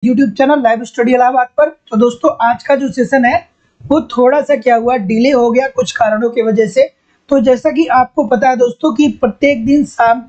YouTube channel live study Allahabad पर। तो दोस्तों आज का जो सेशन है वो थोड़ा सा क्या हुआ, डिले हो गया कुछ कारणों की वजह से। तो जैसा कि आपको पता है दोस्तों कि प्रत्येक दिन शाम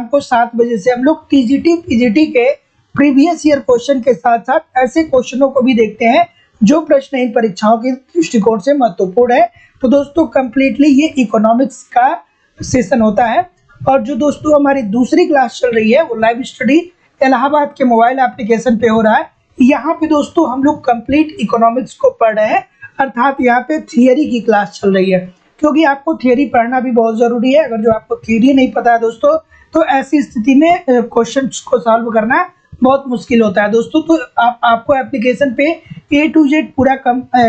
को 7 बजे से हम लोग टीजीटी पीजीटी के प्रीवियस ईयर क्वेश्चन के साथ साथ ऐसे क्वेश्चनों को भी देखते हैं जो प्रश्न इन परीक्षाओं के दृष्टिकोण से महत्वपूर्ण है। तो दोस्तों कंप्लीटली ये इकोनॉमिक्स का सेशन होता है। और जो दोस्तों हमारी दूसरी क्लास चल रही है वो लाइव स्टडी इलाहाबाद के मोबाइल एप्लीकेशन पे हो रहा है। यहाँ पे दोस्तों हम लोग कंप्लीट इकोनॉमिक्स को पढ़ रहे हैं, अर्थात यहाँ पे थियरी की क्लास चल रही है, क्योंकि आपको थियरी पढ़ना भी बहुत जरूरी है। अगर जो आपको थियरी नहीं पता है दोस्तों तो ऐसी स्थिति में क्वेश्चन को सॉल्व करना बहुत मुश्किल होता है दोस्तों। तो आपको एप्लीकेशन पे A to Z पूरा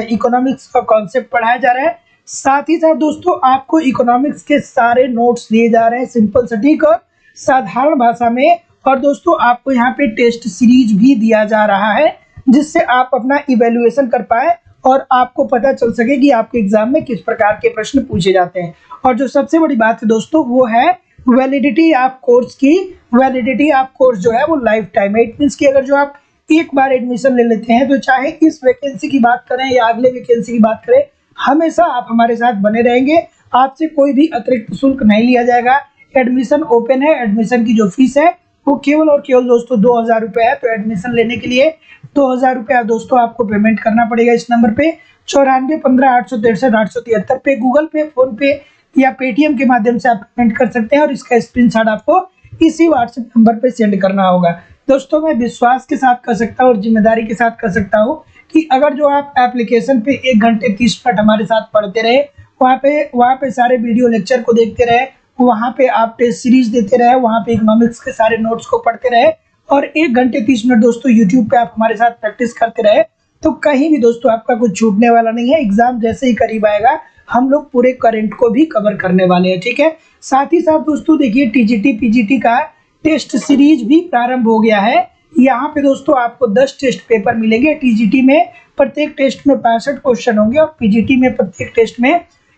इकोनॉमिक्स का कॉन्सेप्ट पढ़ाया जा रहा है। साथ ही साथ दोस्तों आपको इकोनॉमिक्स के सारे नोट्स दिए जा रहे हैं सिंपल सटीक और साधारण भाषा में। और दोस्तों आपको यहाँ पे टेस्ट सीरीज भी दिया जा रहा है जिससे आप अपना इवेल्युएशन कर पाए और आपको पता चल सके कि आपके एग्जाम में किस प्रकार के प्रश्न पूछे जाते हैं। और जो सबसे बड़ी बात है दोस्तों वो है वैलिडिटी ऑफ कोर्स की। वैलिडिटी ऑफ कोर्स जो है वो लाइफ टाइम है। इट मीन्स कि अगर जो आप एक बार एडमिशन ले लेते हैं तो चाहे इस वैकेंसी की बात करें या अगले वैकेंसी की बात करें, हमेशा आप हमारे साथ बने रहेंगे। आपसे कोई भी अतिरिक्त शुल्क नहीं लिया जाएगा। एडमिशन ओपन है। एडमिशन की जो फीस है वो केवल और केवल दोस्तों 2000 रुपये है। तो एडमिशन लेने के लिए 2000 रुपया दोस्तों आपको पेमेंट करना पड़ेगा इस नंबर पे 9415 863 873 पे। गूगल पे, फोन पे या पेटीएम के माध्यम से आप पेमेंट कर सकते हैं और इसका स्क्रीनशॉट आपको इसी व्हाट्सएप नंबर पे सेंड करना होगा। दोस्तों मैं विश्वास के साथ कर सकता हूँ और जिम्मेदारी के साथ कर सकता हूँ कि अगर जो आप एप्लीकेशन पे 1 घंटे 30 मिनट हमारे साथ पढ़ते रहे, वहाँ पे सारे वीडियो लेक्चर को देखते रहे, वहाँ पे आप टेस्ट सीरीज देते रहे, वहाँ पे इकोनॉमिक्स के सारे नोट्स को पढ़ते रहे और 1 घंटे 30 मिनट दोस्तों यूट्यूब पे आप हमारे साथ प्रैक्टिस करते रहे, तो कहीं भी दोस्तों आपका कुछ छूटने वाला नहीं है। एग्जाम जैसे ही करीब आएगा हम लोग पूरे करंट को भी कवर करने वाले हैं, ठीक है। साथ ही साथ दोस्तों देखिए टीजीटी पीजीटी का टेस्ट सीरीज भी प्रारंभ हो गया है। यहाँ पे दोस्तों आपको 10 टेस्ट पेपर मिलेंगे। टीजीटी में प्रत्येक टेस्ट में 65 क्वेश्चन होंगे और पीजीटी में प्रत्येक टेस्ट में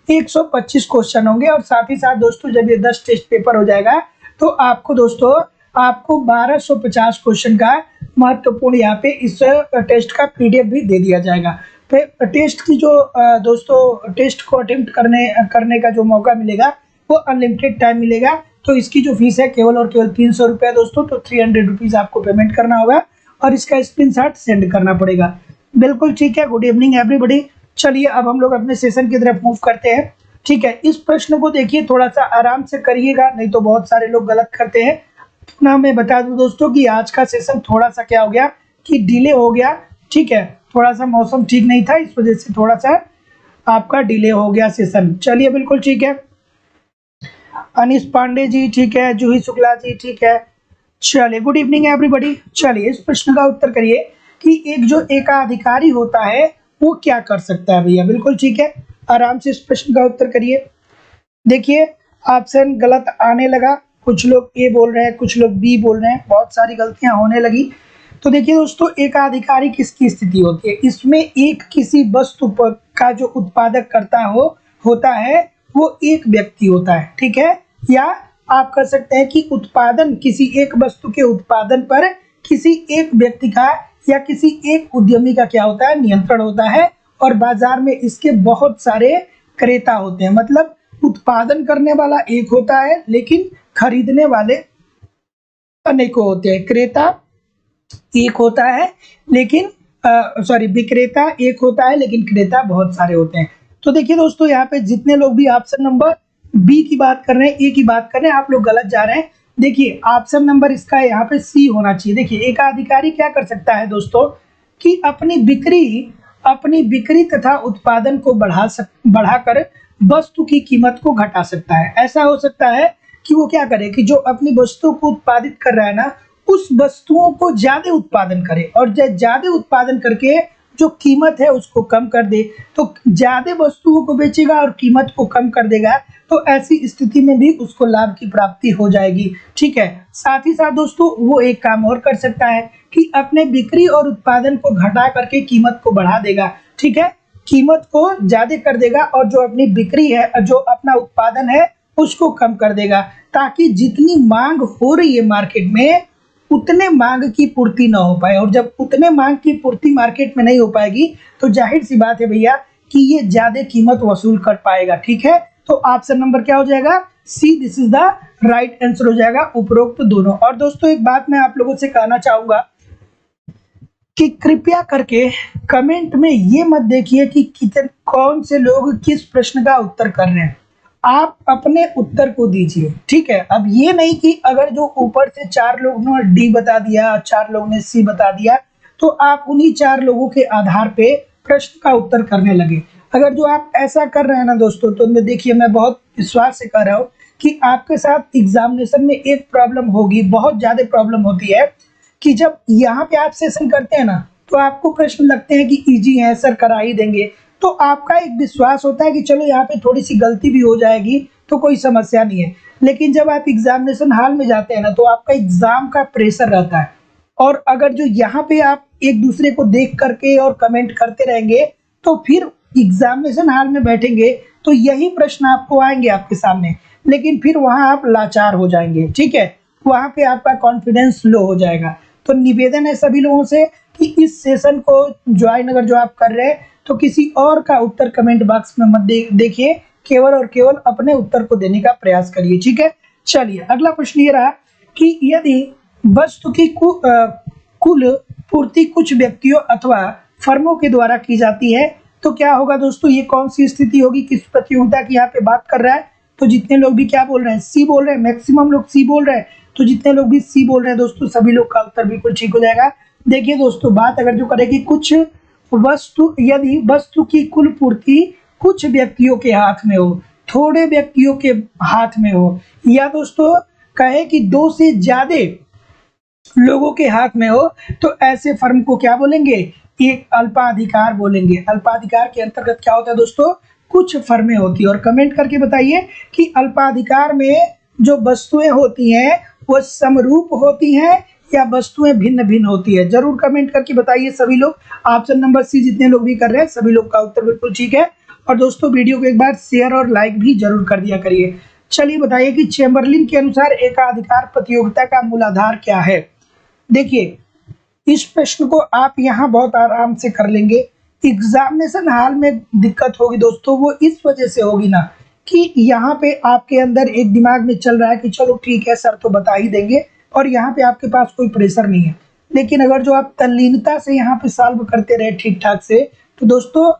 125 क्वेश्चन होंगे। और साथ ही साथ दोस्तों जब ये 10 टेस्ट पेपर हो जाएगा तो आपको दोस्तों 1250 क्वेश्चन का महत्वपूर्ण यहाँ पे इस टेस्ट का PDF भी दे दिया जाएगा। टेस्ट की जो दोस्तों टेस्ट को अटेम्प्ट करने का जो मौका मिलेगा वो अनलिमिटेड टाइम मिलेगा। तो इसकी जो फीस है केवल और केवल 300 रुपया दोस्तों। तो 300 रुपीज आपको पेमेंट करना होगा और इसका स्क्रीनशॉट सेंड करना पड़ेगा। बिल्कुल ठीक है। Good evening everybody. चलिए अब हम लोग अपने सेशन की तरफ मूव करते हैं, ठीक है। इस प्रश्न को देखिए, थोड़ा सा आराम से करिएगा, नहीं तो बहुत सारे लोग गलत करते हैं ना। मैं बता दूं दोस्तों कि आज का सेशन थोड़ा सा क्या हो गया कि डिले हो गया, ठीक है। थोड़ा सा मौसम ठीक नहीं था, इस वजह से थोड़ा सा आपका डिले हो गया सेशन। चलिए बिल्कुल ठीक है। अनिश पांडे जी ठीक है, जूही शुक्ला जी ठीक है। चलिए गुड इवनिंग एवरीबॉडी। चलिए इस प्रश्न का उत्तर करिए कि एक जो एकाधिकारी होता है वो क्या कर सकता है भैया। बिल्कुल ठीक है, आराम से इस प्रश्न का उत्तर करिए। देखिए ऑप्शन गलत आने लगा, कुछ लोग ए बोल रहे हैं, कुछ लोग बी बोल रहे हैं, बहुत सारी गलतियां होने लगी। तो देखिए दोस्तों एकाधिकारी किसकी स्थिति होती है, इसमें एक किसी वस्तु का जो उत्पादक करता होता है वो एक व्यक्ति होता है, ठीक है। या आप कर सकते हैं कि उत्पादन, किसी एक वस्तु के उत्पादन पर किसी एक व्यक्ति का या किसी एक उद्यमी का क्या होता है, नियंत्रण होता है। और बाजार में इसके बहुत सारे क्रेता होते हैं। मतलब उत्पादन करने वाला एक होता है लेकिन खरीदने वाले अनेकों होते हैं। क्रेता एक होता है लेकिन विक्रेता एक होता है लेकिन क्रेता बहुत सारे होते हैं। तो देखिए दोस्तों यहाँ पे जितने लोग भी ऑप्शन नंबर बी की बात कर रहे हैं, ए की बात कर रहे हैं, आप लोग गलत जा रहे हैं। देखिए ऑप्शन नंबर इसका यहाँ पे सी होना चाहिए। देखिए एकाधिकारी क्या कर सकता है दोस्तों कि अपनी बिक्री तथा उत्पादन को बढ़ाकर वस्तु की कीमत को घटा सकता है। ऐसा हो सकता है कि वो क्या करे कि जो अपनी वस्तु को उत्पादित कर रहा है ना, उस वस्तुओं को ज्यादा उत्पादन करे और ज्यादा उत्पादन करके जो कीमत है उसको कम कर दे। तो ज्यादा वस्तुओं को बेचेगा और कीमत को कम कर देगा, तो ऐसी स्थिति में भी उसको लाभ की प्राप्ति हो जाएगी, ठीक है। साथ ही साथ दोस्तों वो एक काम और कर सकता है कि अपने बिक्री और उत्पादन को घटा करके कीमत को बढ़ा देगा, ठीक है। कीमत को ज्यादा कर देगा और जो अपनी बिक्री है, जो अपना उत्पादन है उसको कम कर देगा, ताकि जितनी मांग हो रही है मार्केट में उतने मांग की पूर्ति ना हो पाए, और जब उतने मांग की पूर्ति मार्केट में नहीं हो पाएगी तो जाहिर सी बात है भैया कि ये ज्यादा कीमत वसूल कर पाएगा। ठीक है, तो ऑप्शन नंबर क्या हो जाएगा, C, this is the right answer हो जाएगा उपरोक्त दोनों। और दोस्तों एक बात मैं आप लोगों से कहना चाहूंगा कि कृपया करके कमेंट में ये मत देखिए कि कितने कौन से लोग किस प्रश्न का उत्तर कर रहे हैं, आप अपने उत्तर को दीजिए। ठीक है, अब ये नहीं कि अगर जो ऊपर से 4 लोगों ने डी बता दिया, 4 लोगों ने सी बता दिया, तो आप उन्हीं 4 लोगों के आधार पे प्रश्न का उत्तर करने लगे। अगर जो आप ऐसा कर रहे हैं ना दोस्तों, तो मैं देखिए मैं बहुत विश्वास से कह रहा हूँ कि आपके साथ एग्जामिनेशन में एक प्रॉब्लम होगी, बहुत ज्यादा प्रॉब्लम होती है कि जब यहाँ पे आप सेशन करते हैं ना, तो आपको प्रश्न लगते हैं कि इजी है सर, करा ही देंगे, तो आपका एक विश्वास होता है कि चलो यहाँ पे थोड़ी सी गलती भी हो जाएगी तो कोई समस्या नहीं है। लेकिन जब आप एग्जामिनेशन हॉल में जाते हैं ना, तो आपका एग्जाम का प्रेशर रहता है, और अगर जो यहाँ पे आप एक दूसरे को देख करके और कमेंट करते रहेंगे, तो फिर एग्जामिनेशन हॉल में बैठेंगे तो यही प्रश्न आपको आएंगे आपके सामने, लेकिन फिर वहां आप लाचार हो जाएंगे। ठीक है, वहां पे आपका कॉन्फिडेंस लो हो जाएगा। तो निवेदन है सभी लोगों से कि इस सेशन को ज्वाइन अगर जो आप कर रहे हैं, तो किसी और का उत्तर कमेंट बॉक्स में मत देखिए, केवल और केवल अपने उत्तर को देने का प्रयास करिए। ठीक है, चलिए अगला प्रश्न ये रहा कि यदि वस्तु की कुल पूर्ति कुछ व्यक्तियों अथवा फर्मों के द्वारा की जाती है तो क्या होगा दोस्तों, ये कौन सी स्थिति होगी, किस प्रतियोगिता की यहाँ पे बात कर रहा है। तो जितने लोग भी क्या बोल रहे हैं, सी बोल रहे हैं, मैक्सिमम लोग सी बोल रहे हैं, तो जितने लोग भी सी बोल रहे हैं दोस्तों, सभी लोग का उत्तर बिल्कुल ठीक हो जाएगा। देखिए दोस्तों, बात अगर जो करेगी कुछ वस्तु, यदि वस्तु की कुल पूर्ति कुछ व्यक्तियों के हाथ में हो, थोड़े व्यक्तियों के हाथ में हो, या दोस्तों कहे कि 2 से ज्यादा लोगों के हाथ में हो, तो ऐसे फर्म को क्या बोलेंगे, एक अल्पाधिकार बोलेंगे। अल्पाधिकार के अंतर्गत क्या होता है दोस्तों, कुछ फर्में होती है। और कमेंट करके बताइए कि अल्पाधिकार में जो वस्तुएं होती हैं वो समरूप होती हैं या वस्तुएं भिन्न भिन्न होती है, जरूर कमेंट करके बताइए सभी लोग। ऑप्शन नंबर सी जितने लोग भी कर रहे हैं, सभी लोग का उत्तर बिल्कुल ठीक है। और दोस्तों वीडियो को एक बार शेयर और लाइक भी जरूर कर दिया करिए। चलिए बताइए कि चेम्बरलिन के अनुसार एकाधिकार प्रतियोगिता का मूल आधार क्या है। देखिए इस प्रश्न को आप यहाँ बहुत आराम से कर लेंगे। एग्जामिनेशन हॉल में दिक्कत होगी दोस्तों, वो इस वजह से होगी ना कि यहाँ पे आपके अंदर एक दिमाग में चल रहा है कि चलो ठीक है सर तो बता ही देंगे, और यहाँ पे आपके पास कोई प्रेशर नहीं है। लेकिन अगर जो आप तल्लीनता से यहाँ पे सॉल्व करते रहे ठीक ठाक से, तो दोस्तों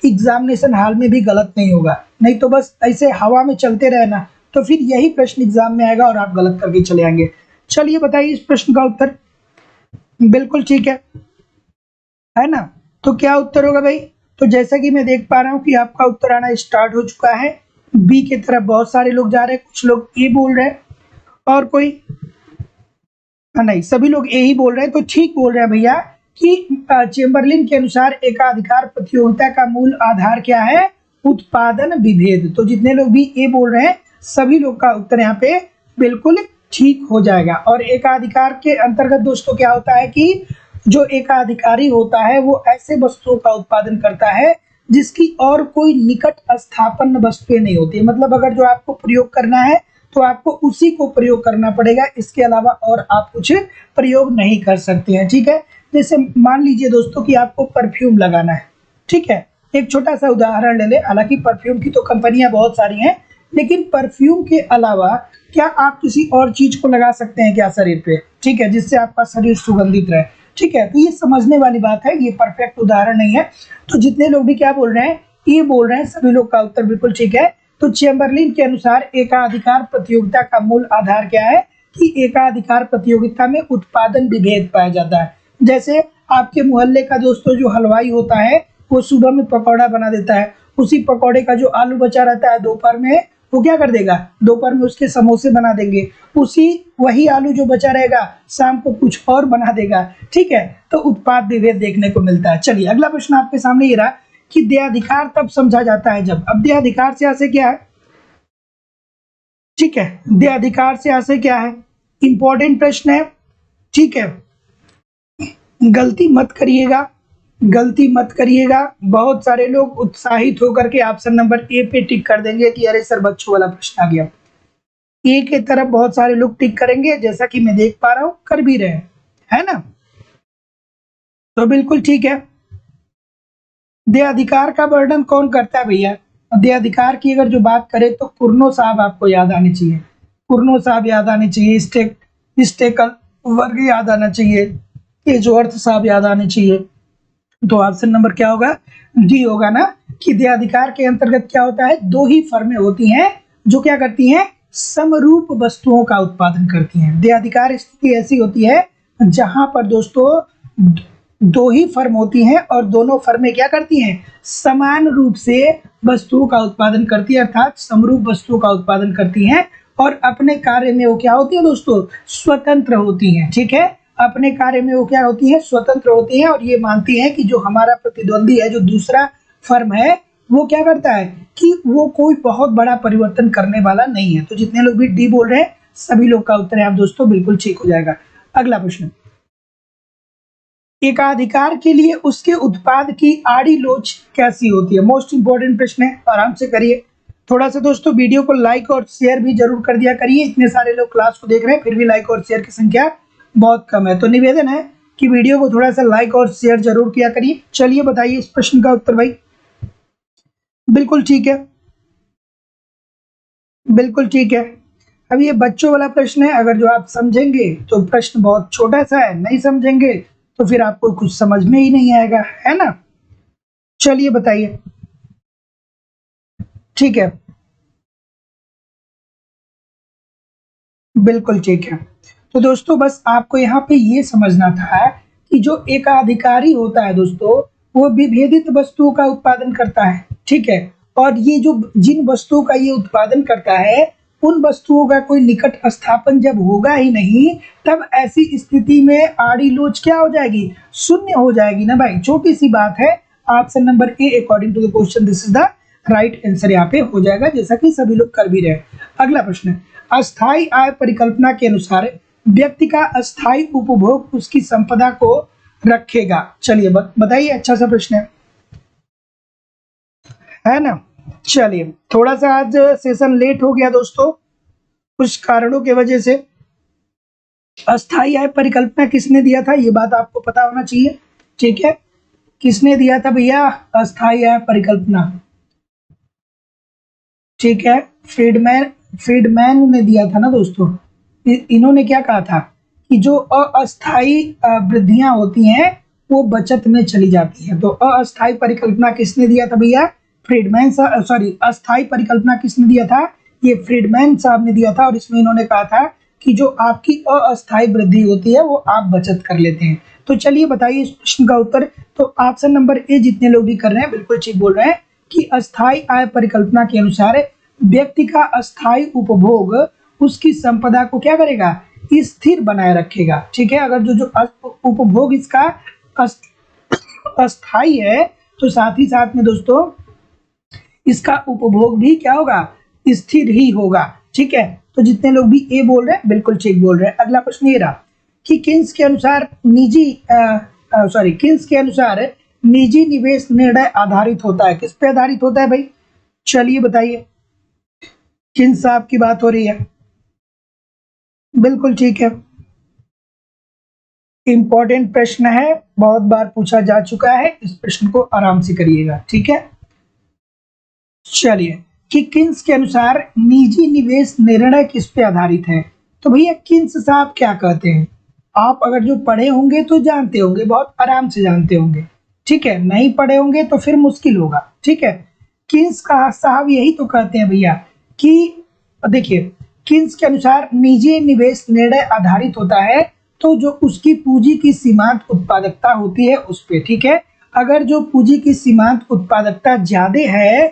एग्जामिनेशन हॉल में भी गलत नहीं होगा। नहीं तो बस ऐसे हवा में चलते रहे ना, तो फिर यही प्रश्न एग्जाम में आएगा और आप गलत करके चले आएंगे। चलिए बताइए इस प्रश्न का उत्तर। बिल्कुल ठीक है ना। तो क्या उत्तर होगा भाई, तो जैसा कि मैं देख पा रहा हूँ कि आपका उत्तर आना स्टार्ट हो चुका है। बी की तरफ बहुत सारे लोग जा रहे हैं, कुछ लोग ए बोल रहे हैं और कोई नहीं, सभी लोग ए ही बोल रहे हैं। तो ठीक बोल रहे हैं भैया कि चेम्बरलिन के अनुसार एकाधिकार प्रतियोगिता का मूल आधार क्या है, उत्पादन विभेद। तो जितने लोग भी ए बोल रहे हैं, सभी लोग का उत्तर यहाँ पे बिल्कुल ठीक हो जाएगा। और एकाधिकार के अंतर्गत दोस्तों क्या होता है कि जो एकाधिकारी होता है वो ऐसे वस्तुओं का उत्पादन करता है जिसकी और कोई निकट स्थापन वस्तुएं नहीं होती। मतलब अगर जो आपको प्रयोग करना है तो आपको उसी को प्रयोग करना पड़ेगा, इसके अलावा और आप कुछ प्रयोग नहीं कर सकते हैं। ठीक है, जैसे मान लीजिए दोस्तों कि आपको परफ्यूम लगाना है। ठीक है, एक छोटा सा उदाहरण ले ले। हालांकि परफ्यूम की तो कंपनियां बहुत सारी हैं, लेकिन परफ्यूम के अलावा क्या आप किसी और चीज को लगा सकते हैं क्या शरीर पे, ठीक है, जिससे आपका शरीर सुगंधित रहे। ठीक है, तो ये समझने वाली बात है, ये परफेक्ट उदाहरण नहीं है। तो जितने लोग भी क्या बोल रहे हैं, ये बोल रहे हैं, सभी लोग का उत्तर बिल्कुल ठीक है। तो चेम्बरलिन के अनुसार एकाधिकार प्रतियोगिता का मूल आधार क्या है कि एकाधिकार प्रतियोगिता में उत्पादन विभेद पाया जाता है। जैसे आपके मोहल्ले का दोस्तों जो हलवाई होता है, वो सुबह में पकौड़ा बना देता है, उसी पकौड़े का जो आलू बचा रहता है दोपहर में, वो क्या कर देगा, दोपहर में उसके समोसे बना देंगे। उसी वही आलू जो बचा रहेगा शाम को कुछ और बना देगा। ठीक है, तो उत्पाद विभेद देखने को मिलता है। चलिए अगला प्रश्न आपके सामने ये रहा कि देयाधिकार तब समझा जाता है जब, अब देयाधिकार से आशय क्या है, ठीक है, देयाधिकार से आशय क्या है, इंपॉर्टेंट प्रश्न है। ठीक है, गलती मत करिएगा, गलती मत करिएगा। बहुत सारे लोग उत्साहित होकर के ऑप्शन नंबर ए पे टिक कर देंगे कि अरे सर बच्चों वाला प्रश्न आ गया। ए के तरफ बहुत सारे लोग टिक करेंगे, जैसा कि मैं देख पा रहा हूं, कर भी रहे हैं, है ना? तो बिल्कुल ठीक है। दे अधिकार का वर्णन कौन करता है भैया? दे अधिकार की अगर जो बात करें तो कुर्नो साहब आपको याद आने चाहिए। कुर्नो साहब याद आने चाहिए, स्टेकल वर्ग याद आना चाहिए, ये जो अर्थ साहब याद आने चाहिए। तो ऑप्शन नंबर क्या होगा? डी होगा ना, कि दे अधिकार के अंतर्गत क्या होता है, दो ही फर्में होती हैं जो क्या करती हैं, समरूप वस्तुओं का उत्पादन करती हैं। दे अधिकार स्थिति ऐसी होती है जहां पर दोस्तों दो ही फर्म होती हैं और दोनों फर्में क्या करती हैं, समान रूप से वस्तुओं का उत्पादन करती है, अर्थात समरूप वस्तुओं का उत्पादन करती हैं और अपने कार्य में वो क्या होती है दोस्तों, स्वतंत्र होती हैं। ठीक है, अपने कार्य में वो क्या होती है, स्वतंत्र होती हैं और ये मानती हैं कि जो हमारा प्रतिद्वंदी है, जो दूसरा फर्म है, वो क्या करता है कि वो कोई बहुत बड़ा परिवर्तन करने वाला नहीं है। तो जितने लोग भी डी बोल रहे हैं सभी लोग का उत्तर है आप दोस्तों बिल्कुल ठीक हो जाएगा। अगला प्रश्न, एकाधिकार के लिए उसके उत्पाद की आड़ी लोच कैसी होती है? मोस्ट इंपोर्टेंट प्रश्न है, आराम से करिए। थोड़ा सा दोस्तों वीडियो को लाइक और शेयर भी जरूर कर दिया करिए, इतने सारे लोग क्लास को देख रहे हैं फिर भी लाइक और शेयर की संख्या बहुत कम है, तो निवेदन है कि वीडियो को थोड़ा सा लाइक और शेयर जरूर किया करिए। चलिए बताइए इस प्रश्न का उत्तर भाई। बिल्कुल ठीक है, बिल्कुल ठीक है। अब ये बच्चों वाला प्रश्न है, अगर जो आप समझेंगे तो प्रश्न बहुत छोटा सा है, नहीं समझेंगे तो फिर आपको कुछ समझ में ही नहीं आएगा, है ना? चलिए बताइए। ठीक है, बिल्कुल ठीक है। तो दोस्तों बस आपको यहाँ पे ये समझना था कि जो एकाधिकारी होता है दोस्तों, वो विभेदित वस्तुओं का उत्पादन करता है। ठीक है, और ये जो जिन वस्तुओं का ये उत्पादन करता है, उन वस्तुओं का कोई निकट स्थापन जब होगा ही नहीं, तब ऐसी स्थिति में आड़ी लोच क्या हो जाएगी, शून्य हो जाएगी ना भाई। छोटी सी बात है। Option number A according to the question this is the right answer यहाँ पे हो जाएगा, जैसा कि सभी लोग कर भी रहे। अगला प्रश्न, अस्थाई आय परिकल्पना के अनुसार व्यक्ति का अस्थाई उपभोग उसकी संपदा को रखेगा। चलिए बताइए, अच्छा सा प्रश्न है ना? चलिए, थोड़ा सा आज सेशन लेट हो गया दोस्तों कुछ कारणों की वजह से। अस्थाई आय परिकल्पना किसने दिया था, ये बात आपको पता होना चाहिए। ठीक है, किसने दिया था भैया अस्थाई आय परिकल्पना? ठीक है, फ्रीडमैन ने दिया था ना दोस्तों। इन्होंने क्या कहा था कि जो अस्थाई वृद्धियां होती हैं वो बचत में चली जाती है। तो अस्थाई परिकल्पना किसने दिया था भैया? फ्रीडमैन, सॉरी, अस्थाई परिकल्पना किसने दिया था? ये फ्रीडमैन साहब ने दिया था। और इसमें इन्होंने कहा था कि जो आपकी अस्थाई वृद्धि होती है वो आप बचत कर लेते हैं। तो चलिए बताइए इस प्रश्न का उत्तर। तो ऑप्शन नंबर ए जितने लोग भी कर रहे हैं बिल्कुल ठीक बोल रहे हैं कि अस्थाई आय परिकल्पना के अनुसार व्यक्ति का अस्थाई उपभोग उसकी संपदा को क्या करेगा, स्थिर बनाए रखेगा। ठीक है, अगर जो उपभोग इसका अस्थाई है तो साथ ही साथ में दोस्तों इसका उपभोग भी क्या होगा, स्थिर ही होगा। ठीक है, तो जितने लोग भी ए बोल रहे हैं बिल्कुल ठीक बोल रहे हैं। अगला प्रश्न ये रहा कि किन्स के अनुसार निजी निवेश निर्णय आधारित होता है। किस पे आधारित होता है भाई? चलिए बताइए, किन साहब की बात हो रही है? बिल्कुल ठीक है, इंपॉर्टेंट प्रश्न है, बहुत बार पूछा जा चुका है, इस प्रश्न को आराम से करिएगा। ठीक है, चलिए, कि किन्स के अनुसार निजी निवेश निर्णय किस पे आधारित है? तो भैया किन्स साहब क्या कहते हैं, आप अगर जो पढ़े होंगे तो जानते होंगे, बहुत आराम से जानते होंगे। ठीक है, नहीं पढ़े होंगे तो फिर मुश्किल होगा। ठीक है, किन्स का साहब यही तो कहते हैं भैया कि देखिए, किन्स के अनुसार निजी निवेश निर्णय आधारित होता है तो जो उसकी पूंजी की सीमांत उत्पादकता होती है उस पे। ठीक है, अगर जो पूंजी की सीमांत उत्पादकता ज्यादा है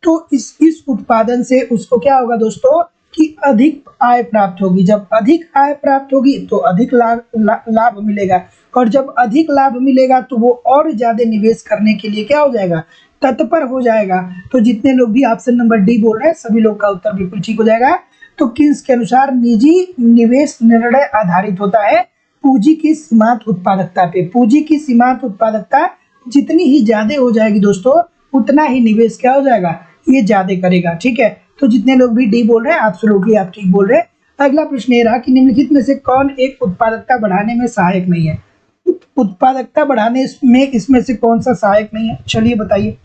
तो इस उत्पादन से उसको क्या होगा दोस्तों कि अधिक आय प्राप्त होगी। जब अधिक आय प्राप्त होगी तो अधिक लाभ मिलेगा, और जब अधिक लाभ मिलेगा तो वो और ज्यादा निवेश करने के लिए क्या हो जाएगा, तत्पर हो जाएगा। तो जितने लोग भी ऑप्शन नंबर डी बोल रहे हैं सभी लोग का उत्तर बिल्कुल ठीक हो जाएगा। तो किन्स के अनुसार निजी निवेश निर्णय आधारित होता है पूंजी की सीमांत उत्पादकता पे। पूंजी की सीमांत उत्पादकता जितनी ही ज्यादा हो जाएगी दोस्तों, उतना ही निवेश क्या हो जाएगा, ये ज्यादा करेगा। ठीक है, तो जितने लोग भी डी बोल रहे हैं एब्सोल्युटली आप ठीक बोल रहे हैं। अगला प्रश्न ये रहा कि निम्नलिखित में से कौन एक उत्पादकता बढ़ाने में सहायक नहीं है। उत्पादकता बढ़ाने में इसमें से कौन सा सहायक नहीं है, चलिए बताइए।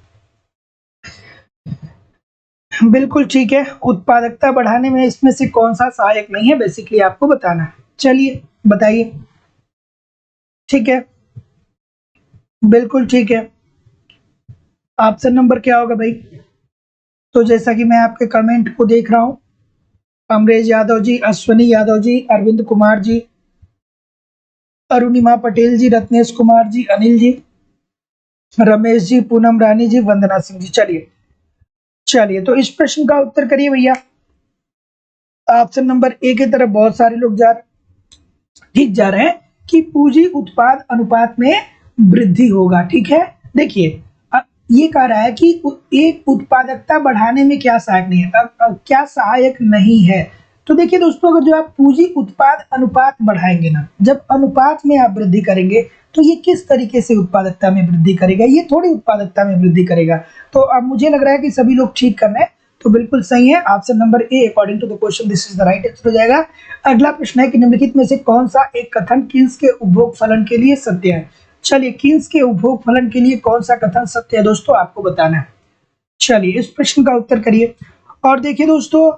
बिल्कुल ठीक है, उत्पादकता बढ़ाने में इसमें से कौन सा सहायक नहीं है, बेसिकली आपको बताना है। चलिए बताइए। ठीक है, बिल्कुल ठीक है। ऑप्शन नंबर क्या होगा भाई? तो जैसा कि मैं आपके कमेंट को देख रहा हूं, अमरेश यादव जी, अश्वनी यादव जी, अरविंद कुमार जी, अरुणिमा पटेल जी, रत्नेश कुमार जी, अनिल जी, रमेश जी, पूनम रानी जी, वंदना सिंह जी। चलिए चलिए, तो इस प्रश्न का उत्तर करिए भैया। ऑप्शन नंबर ए की तरफ बहुत सारे लोग ठीक जा रहे हैं कि पूंजी उत्पाद अनुपात में वृद्धि होगा। ठीक है, देखिए ये कह रहा है कि एक उत्पादकता बढ़ाने में क्या सहायक नहीं है, क्या सहायक नहीं है। तो देखिए दोस्तों, अगर जो आप पूंजी उत्पाद अनुपात बढ़ाएंगे ना, जब अनुपात में आप वृद्धि करेंगे तो ये किस तरीके से उत्पादकता में वृद्धि करेगा, ये थोड़ी उत्पादकता में वृद्धि करेगा। तो अब मुझे लग रहा है कि सभी लोग ठीक कर रहे हैं, तो बिल्कुल सही है। Option number A according to the question this is the right answer हो जाएगा। अगला प्रश्न है कि निम्नलिखित में से कौन सा एक कथन किन्स के उपभोग फलन के लिए सत्य है। चलिए, किन्स के उपभोग फलन के लिए कौन सा कथन सत्य है दोस्तों, आपको बताना है। चलिए इस प्रश्न का उत्तर करिए। और देखिए दोस्तों,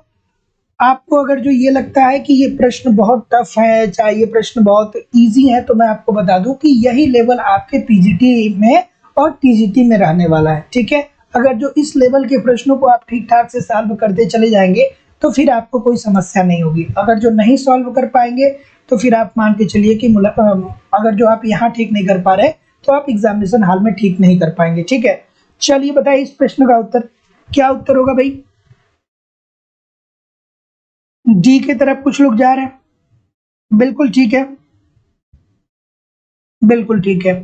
आपको अगर जो ये लगता है कि ये प्रश्न बहुत टफ है, चाहे ये प्रश्न बहुत इजी है, तो मैं आपको बता दूं कि यही लेवल आपके पीजीटी में और टीजीटी में रहने वाला है। ठीक है, अगर जो इस लेवल के प्रश्नों को आप ठीक ठाक से सॉल्व करते चले जाएंगे तो फिर आपको कोई समस्या नहीं होगी। अगर जो नहीं सॉल्व कर पाएंगे तो फिर आप मान के चलिए कि अगर जो आप यहाँ ठीक नहीं कर पा रहे तो आप एग्जामिनेशन हॉल में ठीक नहीं कर पाएंगे। ठीक है, चलिए बताइए इस प्रश्न का उत्तर क्या उत्तर होगा भाई? डी की तरफ कुछ लोग जा रहे हैं, बिल्कुल ठीक है, बिल्कुल ठीक है।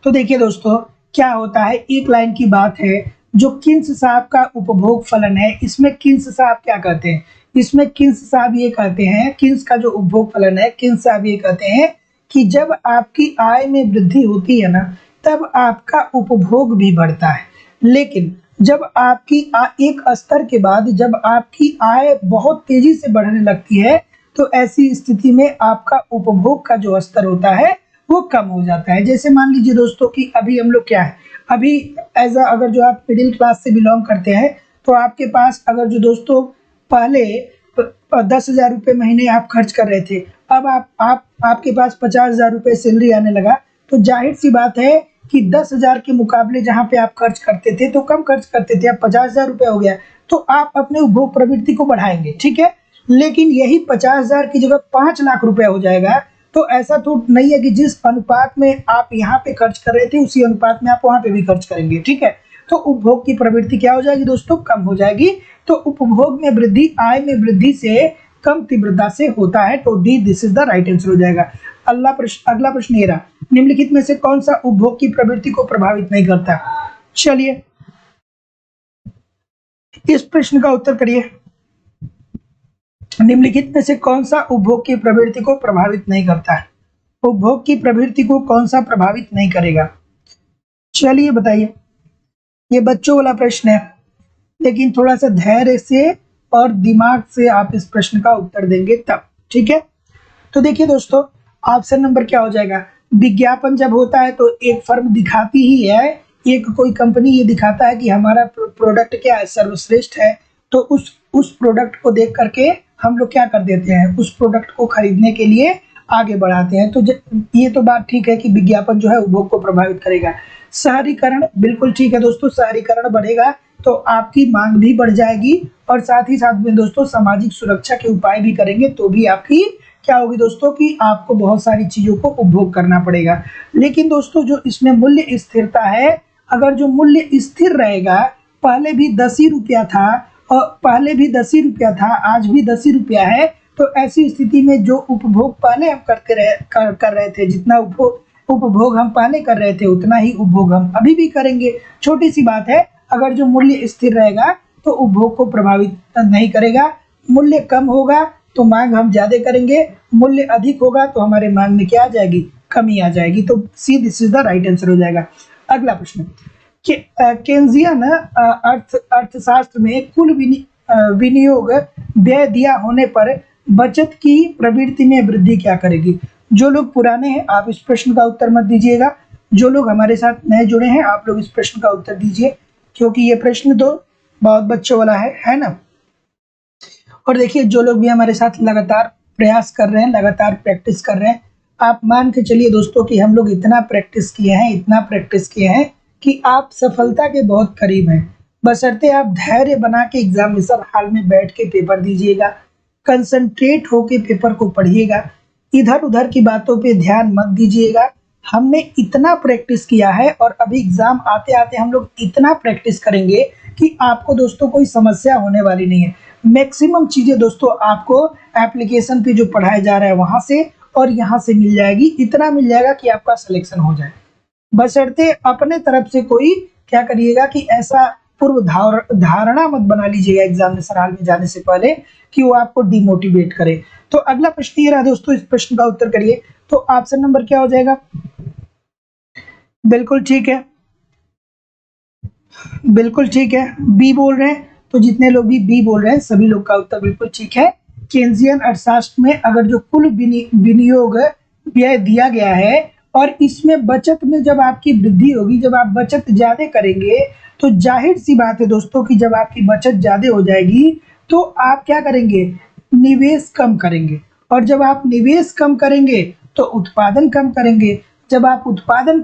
तो देखिए दोस्तों, क्या होता है, एक लाइन की बात है, जो किन्स साहब का उपभोग फलन है, इसमें किन्स साहब क्या कहते हैं, इसमें किन्स साहब ये कहते हैं, किन्स का जो उपभोग फलन है, किन्स साहब ये कहते हैं कि जब आपकी आय में वृद्धि होती है ना, तब आपका उपभोग भी बढ़ता है। लेकिन जब आपकी एक स्तर के बाद जब आपकी आय बहुत तेजी से बढ़ने लगती है, तो ऐसी स्थिति में आपका उपभोग का जो स्तर होता है वो कम हो जाता है। जैसे मान लीजिए दोस्तों कि अभी हम लोग क्या है, अभी अगर जो आप मिडिल क्लास से बिलोंग करते हैं, तो आपके पास अगर जो दोस्तों पहले 10,000 रुपये महीने आप खर्च कर रहे थे, अब आपके पास 50,000 रुपये सैलरी आने लगा, तो जाहिर सी बात है कि 10,000 के मुकाबले जहाँ पे आप खर्च करते थे तो कम खर्च करते थे, अब 50,000 रुपये हो गया, तो आप अपने उपभोग प्रवृत्ति को बढ़ाएंगे। ठीक है, लेकिन यही 50,000 की जगह 5 लाख रुपया हो जाएगा, तो ऐसा तो नहीं है कि जिस अनुपात में आप यहाँ पे खर्च कर रहे थे उसी अनुपात में आप वहां पे भी खर्च करेंगे। ठीक है, तो उपभोग की प्रवृत्ति क्या हो जाएगी दोस्तों, कम हो जाएगी। तो उपभोग में वृद्धि आय में वृद्धि से कम तीव्रता से होता है, तो D this is the right answer हो जाएगा। अगला प्रश्न ये रहा, निम्नलिखित में से कौन सा उपभोग की प्रवृत्ति को प्रभावित नहीं करता। चलिए इस प्रश्न का उत्तर करिए। निम्नलिखित में से कौन सा उपभोग की प्रवृत्ति को प्रभावित नहीं करता है, उपभोग की प्रवृत्ति को कौन सा प्रभावित नहीं करेगा, चलिए बताइए। ये बच्चों वाला प्रश्न है, लेकिन थोड़ा सा धैर्य से और दिमाग से आप इस प्रश्न का उत्तर देंगे तब। ठीक है, तो देखिए दोस्तों, ऑप्शन नंबर क्या हो जाएगा, विज्ञापन जब होता है तो एक फर्म दिखाती ही है, एक कोई कंपनी ये दिखाता है कि हमारा प्रोडक्ट क्या है, सर्वश्रेष्ठ है, तो उस प्रोडक्ट को देख करके हम लोग क्या कर देते हैं, उस प्रोडक्ट को खरीदने के लिए आगे बढ़ाते हैं। तो ये तो बात ठीक है कि विज्ञापन जो है उपभोग को प्रभावित करेगा। शहरीकरण बिल्कुल ठीक है दोस्तों, शहरीकरण बढ़ेगा तो आपकी मांग भी बढ़ जाएगी, और साथ ही साथ में दोस्तों सामाजिक सुरक्षा के उपाय भी करेंगे तो भी आपकी क्या होगी दोस्तों कि आपको बहुत सारी चीजों को उपभोग करना पड़ेगा। लेकिन दोस्तों जो इसमें मूल्य स्थिरता है, अगर जो मूल्य स्थिर रहेगा, पहले भी 10 ही रुपया था और पहले भी 10 ही रुपया था, आज भी 10 ही रुपया है, तो ऐसी स्थिति में जो उपभोग पहले हम कर रहे थे, जितना उपभोग हम पहले कर रहे थे उतना ही उपभोग हम अभी भी करेंगे। छोटी सी बात है, अगर जो मूल्य स्थिर रहेगा तो उपभोग को प्रभावित नहीं करेगा, मूल्य कम होगा तो मांग हम ज्यादा करेंगे, मूल्य अधिक होगा तो हमारे मांग में क्या आ जाएगी, कमी आ जाएगी। तो सी this is the right answer हो जाएगा। अगला प्रश्न, केन्जियन अर्थशास्त्र में विनियोग व्यय दिया होने पर बचत की प्रवृत्ति में वृद्धि क्या करेगी। जो लोग पुराने हैं आप इस प्रश्न का उत्तर मत दीजिएगा, जो लोग हमारे साथ नए जुड़े हैं आप लोग इस प्रश्न का उत्तर दीजिए, क्योंकि ये प्रश्न तो बहुत बच्चों वाला है ना। और देखिए जो लोग भी हमारे साथ लगातार प्रयास कर रहे हैं, लगातार प्रैक्टिस कर रहे हैं, आप मान के चलिए दोस्तों कि हम लोग इतना प्रैक्टिस किए हैं कि आप सफलता के बहुत करीब हैं। बशर्ते आप धैर्य बना के एग्जामिनेशन हॉल में बैठ के पेपर दीजिएगा, कंसंट्रेट होके पेपर को पढ़िएगा, इधर उधर की बातों पे ध्यान मत दीजिएगा। हमने इतना प्रैक्टिस किया है और अभी एग्जाम आते आते हम लोग इतना प्रैक्टिस करेंगे कि आपको दोस्तों कोई समस्या होने वाली नहीं है। मैक्सिमम चीज़ें दोस्तों आपको एप्लीकेशन पे जो पढ़ाया जा रहा है वहाँ से और यहाँ से मिल जाएगी, इतना मिल जाएगा कि आपका सिलेक्शन हो जाए। बशर्ते अपने तरफ से कोई क्या करिएगा कि ऐसा पूर्व धारणा मत बना लीजिएगा एग्जामिनेशन हॉल में जाने से पहले कि वो आपको डिमोटिवेट करे। तो अगला प्रश्न ये रहा दोस्तों, इस प्रश्न का उत्तर करिए। तो ऑप्शन नंबर क्या हो जाएगा? बिल्कुल ठीक है, बिल्कुल ठीक है, बी बोल रहे हैं। तो जितने लोग भी बी बोल रहे हैं सभी लोग का उत्तर बिल्कुल ठीक है। केन्जियन अर्थशास्त्र में अगर जो कुल विनियोग व्यय दिया गया है और इसमें बचत में जब आपकी वृद्धि होगी, जब आप बचत ज्यादा करेंगे तो जाहिर सी बात है दोस्तों कि जब आपकी बचत ज्यादा हो जाएगी तो आप क्या करेंगे? निवेश कम करेंगे, और जब आप निवेश कम करेंगे तो उत्पादन कम करेंगे, जब आप उत्पादन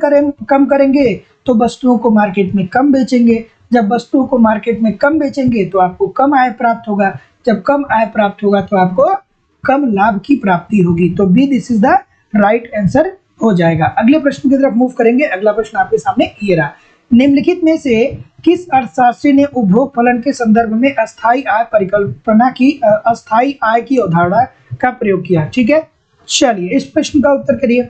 कम करेंगे तो वस्तुओं को मार्केट में कम बेचेंगे, जब वस्तुओं को मार्केट में कम बेचेंगे तो आपको कम आय प्राप्त होगा, जब कम आय प्राप्त होगा तो आपको कम लाभ की प्राप्ति होगी। तो B this is the right answer हो जाएगा। अगले प्रश्न की तरफ मूव करेंगे। अगला प्रश्न आपके सामने ये रहा, निम्नलिखित में से किस अर्थशास्त्री ने उपभोग फलन के संदर्भ में अस्थायी आय परिकल्पना की अस्थायी आय की अवधारणा का प्रयोग किया? ठीक है, चलिए इस प्रश्न का उत्तर करिए,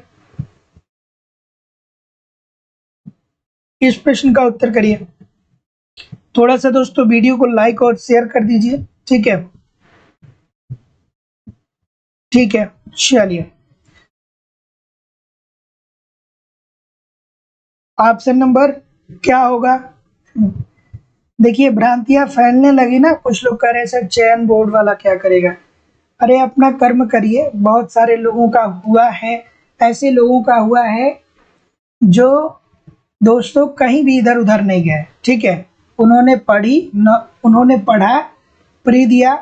इस प्रश्न का उत्तर करिए। थोड़ा सा दोस्तों वीडियो को लाइक और शेयर कर दीजिए, ठीक है, ठीक है, चलिए ऑप्शन नंबर क्या होगा? देखिए भ्रांतियां फैलने लगी ना, कुछ लोग कह रहे हैं सर चयन बोर्ड वाला क्या करेगा। अरे अपना कर्म करिए, बहुत सारे लोगों का हुआ है, ऐसे लोगों का हुआ है जो दोस्तों कहीं भी इधर उधर नहीं गए, ठीक है, उन्होंने उन्होंने पढ़ा, प्री दिया,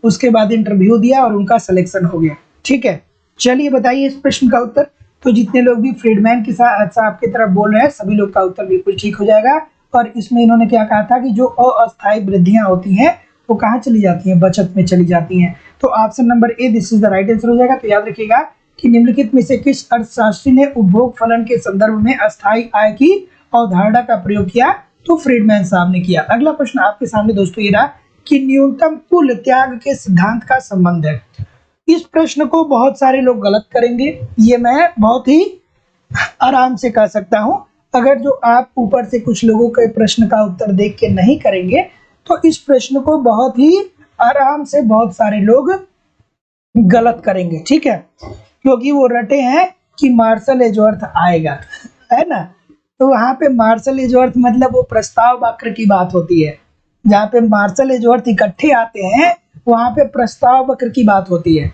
उसके बाद इंटरव्यू दिया और उनका सिलेक्शन हो गया। ठीक है, चलिए बताइए इस प्रश्न का उत्तर। तो जितने लोग भी फ्रीडमैन के साथ आपकी तरफ बोल रहे हैं सभी लोग का उत्तर बिल्कुल ठीक हो जाएगा। और इसमें इन्होंने क्या कहा था कि जो अस्थायी वृद्धियां होती हैं वो कहाँ चली जाती हैं? बचत में चली जाती हैं। तो option number A this is the right answer हो जाएगा। तो याद रखिएगा कि निम्नलिखित में से किस अर्थशास्त्री ने उपभोग फलन के संदर्भ में अस्थायी आय की अवधारणा का प्रयोग किया? तो फ्रीडमैन साहब ने किया। अगला प्रश्न आपके सामने दोस्तों ये रहा कि न्यूनतम कुल त्याग के सिद्धांत का संबंध है। इस प्रश्न को बहुत सारे लोग गलत करेंगे, ये मैं बहुत ही आराम से कह सकता हूं। अगर जो आप ऊपर से कुछ लोगों के प्रश्न का उत्तर देख के नहीं करेंगे तो इस प्रश्न को बहुत ही आराम से बहुत सारे लोग गलत करेंगे, ठीक है, क्योंकि वो रटे हैं कि मार्शल एजवर्थ आएगा, है ना। तो वहां पे मार्शल एजवर्थ मतलब वो प्रस्ताव वक्र की बात होती है। जहाँ पे मार्शल एजवर्थ इकट्ठे आते हैं वहां पे प्रस्ताव वक्र की बात होती है।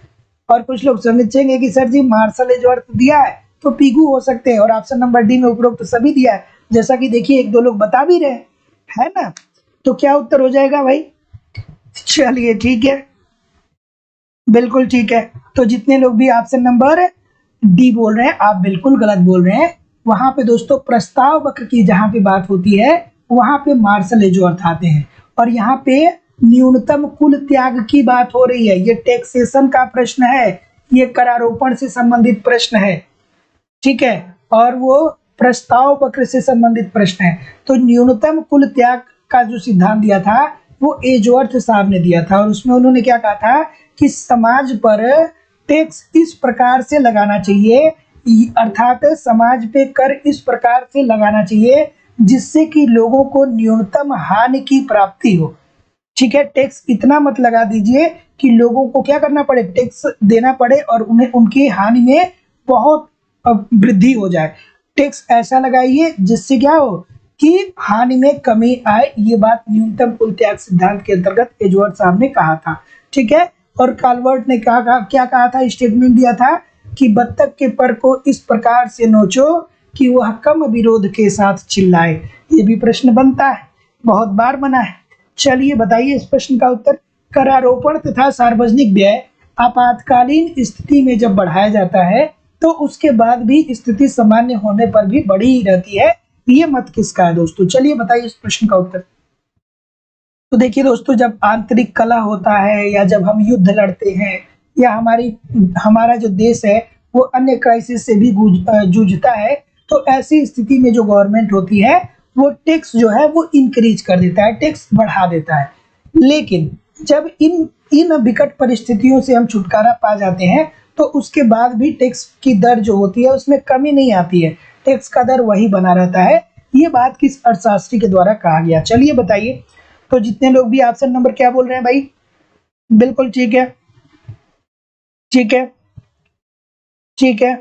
और कुछ लोग समझेंगे कि सर जी मार्शल एजवर्थ दिया है तो पीगू हो सकते हैं, और ऑप्शन नंबर डी में उपरोक्त तो सभी दिया है, जैसा कि देखिए एक दो लोग बता भी रहे है ना। तो क्या उत्तर हो जाएगा भाई? चलिए ठीक है, बिल्कुल ठीक है। तो जितने लोग भी ऑप्शन नंबर डी बोल रहे हैं आप बिल्कुल गलत बोल रहे हैं। वहां पे दोस्तों प्रस्ताव वक्र की जहां पे बात होती है वहां पे मार्शल एजवर्थ आते हैं, और यहाँ पे न्यूनतम कुल त्याग की बात हो रही है। ये टैक्सेशन का प्रश्न है, ये करारोपण से संबंधित प्रश्न है, ठीक है, और वो प्रस्ताव वक्र से संबंधित प्रश्न है। तो न्यूनतम कुल त्याग का जो सिद्धांत दिया था वो एजवर्थ साहब ने दिया था, और उसमें उन्होंने क्या कहा था कि समाज पर टैक्स इस प्रकार से लगाना चाहिए, अर्थात समाज पे कर इस प्रकार से लगाना चाहिए जिससे कि लोगों को न्यूनतम हानि की प्राप्ति हो। ठीक है, टैक्स इतना मत लगा दीजिए कि लोगों को क्या करना पड़े, टैक्स देना पड़े और उन्हें उनकी हानि में बहुत वृद्धि हो जाए। टैक्स ऐसा लगाइए जिससे क्या हो कि हानि में कमी आए, ये बात न्यूनतम कुल त्याग सिद्धांत के अंतर्गत एजवर्थ साहब ने कहा था। ठीक है, और काल्वर्ट ने क्या कहा था, स्टेटमेंट दिया था कि बत्तख के पर को इस प्रकार से नोचो कि वह कम विरोध के साथ चिल्लाए। ये भी प्रश्न बनता है, बहुत बार बना है। चलिए बताइए इस प्रश्न का उत्तर। करारोपण तथा सार्वजनिक व्यय आपातकालीन स्थिति में जब बढ़ाया जाता है तो उसके बाद भी स्थिति सामान्य होने पर भी बढ़ी ही रहती है, ये मत किसका है दोस्तों? चलिए बताइए इस प्रश्न का उत्तर। तो देखिए दोस्तों, जब आंतरिक कलह होता है या जब हम युद्ध लड़ते हैं या हमारा जो देश है वो अन्य क्राइसिस से भी जूझता है, तो ऐसी स्थिति में जो गवर्नमेंट होती है वो टैक्स जो है वो इंक्रीज कर देता है, टैक्स बढ़ा देता है। लेकिन जब इन इन विकट परिस्थितियों से हम छुटकारा पा जाते हैं तो उसके बाद भी टैक्स की दर जो होती है उसमें कमी नहीं आती है, टैक्स का दर वही बना रहता है। ये बात किस अर्थशास्त्री के द्वारा कहा गया? चलिए बताइए। तो जितने लोग भी ऑप्शन नंबर क्या बोल रहे हैं भाई? बिल्कुल ठीक है, ठीक है, ठीक है।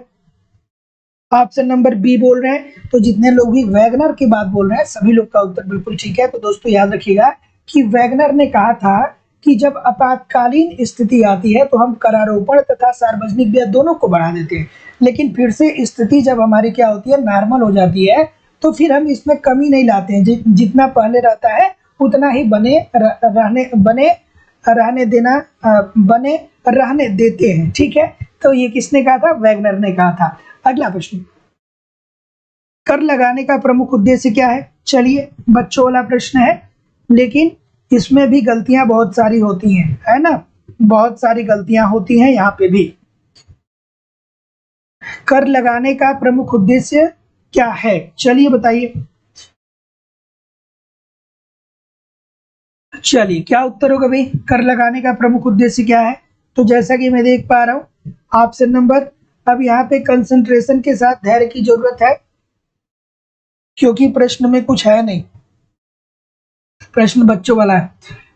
ऑप्शन नंबर बी बोल रहे हैं। तो जितने लोग भी वैगनर की बात बोल रहे हैं सभी लोग का उत्तर बिल्कुल ठीक है। तो दोस्तों याद रखिएगा कि वैगनर ने कहा था कि जब आपातकालीन स्थिति आती है तो हम करारोपण तथा सार्वजनिक व्यय दोनों को बढ़ा देते हैं, लेकिन फिर से स्थिति जब हमारी क्या होती है, नॉर्मल हो जाती है, तो फिर हम इसमें कमी नहीं लाते हैं। जितना पहले रहता है उतना ही बने रहने देते हैं। ठीक है, तो ये किसने कहा था? वैगनर ने कहा था। अगला प्रश्न, कर लगाने का प्रमुख उद्देश्य क्या है? चलिए, बच्चों वाला प्रश्न है, लेकिन इसमें भी गलतियां बहुत सारी होती हैं, है ना? बहुत सारी गलतियां होती हैं यहाँ पे भी। कर लगाने का प्रमुख उद्देश्य क्या है? चलिए बताइए। चलिए, क्या उत्तर होगा भाई? कर लगाने का प्रमुख उद्देश्य क्या है? तो जैसा कि मैं देख पा रहा हूं, ऑप्शन नंबर, अब यहाँ पे कंसंट्रेशन के साथ धैर्य की जरूरत है, क्योंकि प्रश्न में कुछ है नहीं, प्रश्न बच्चों वाला है।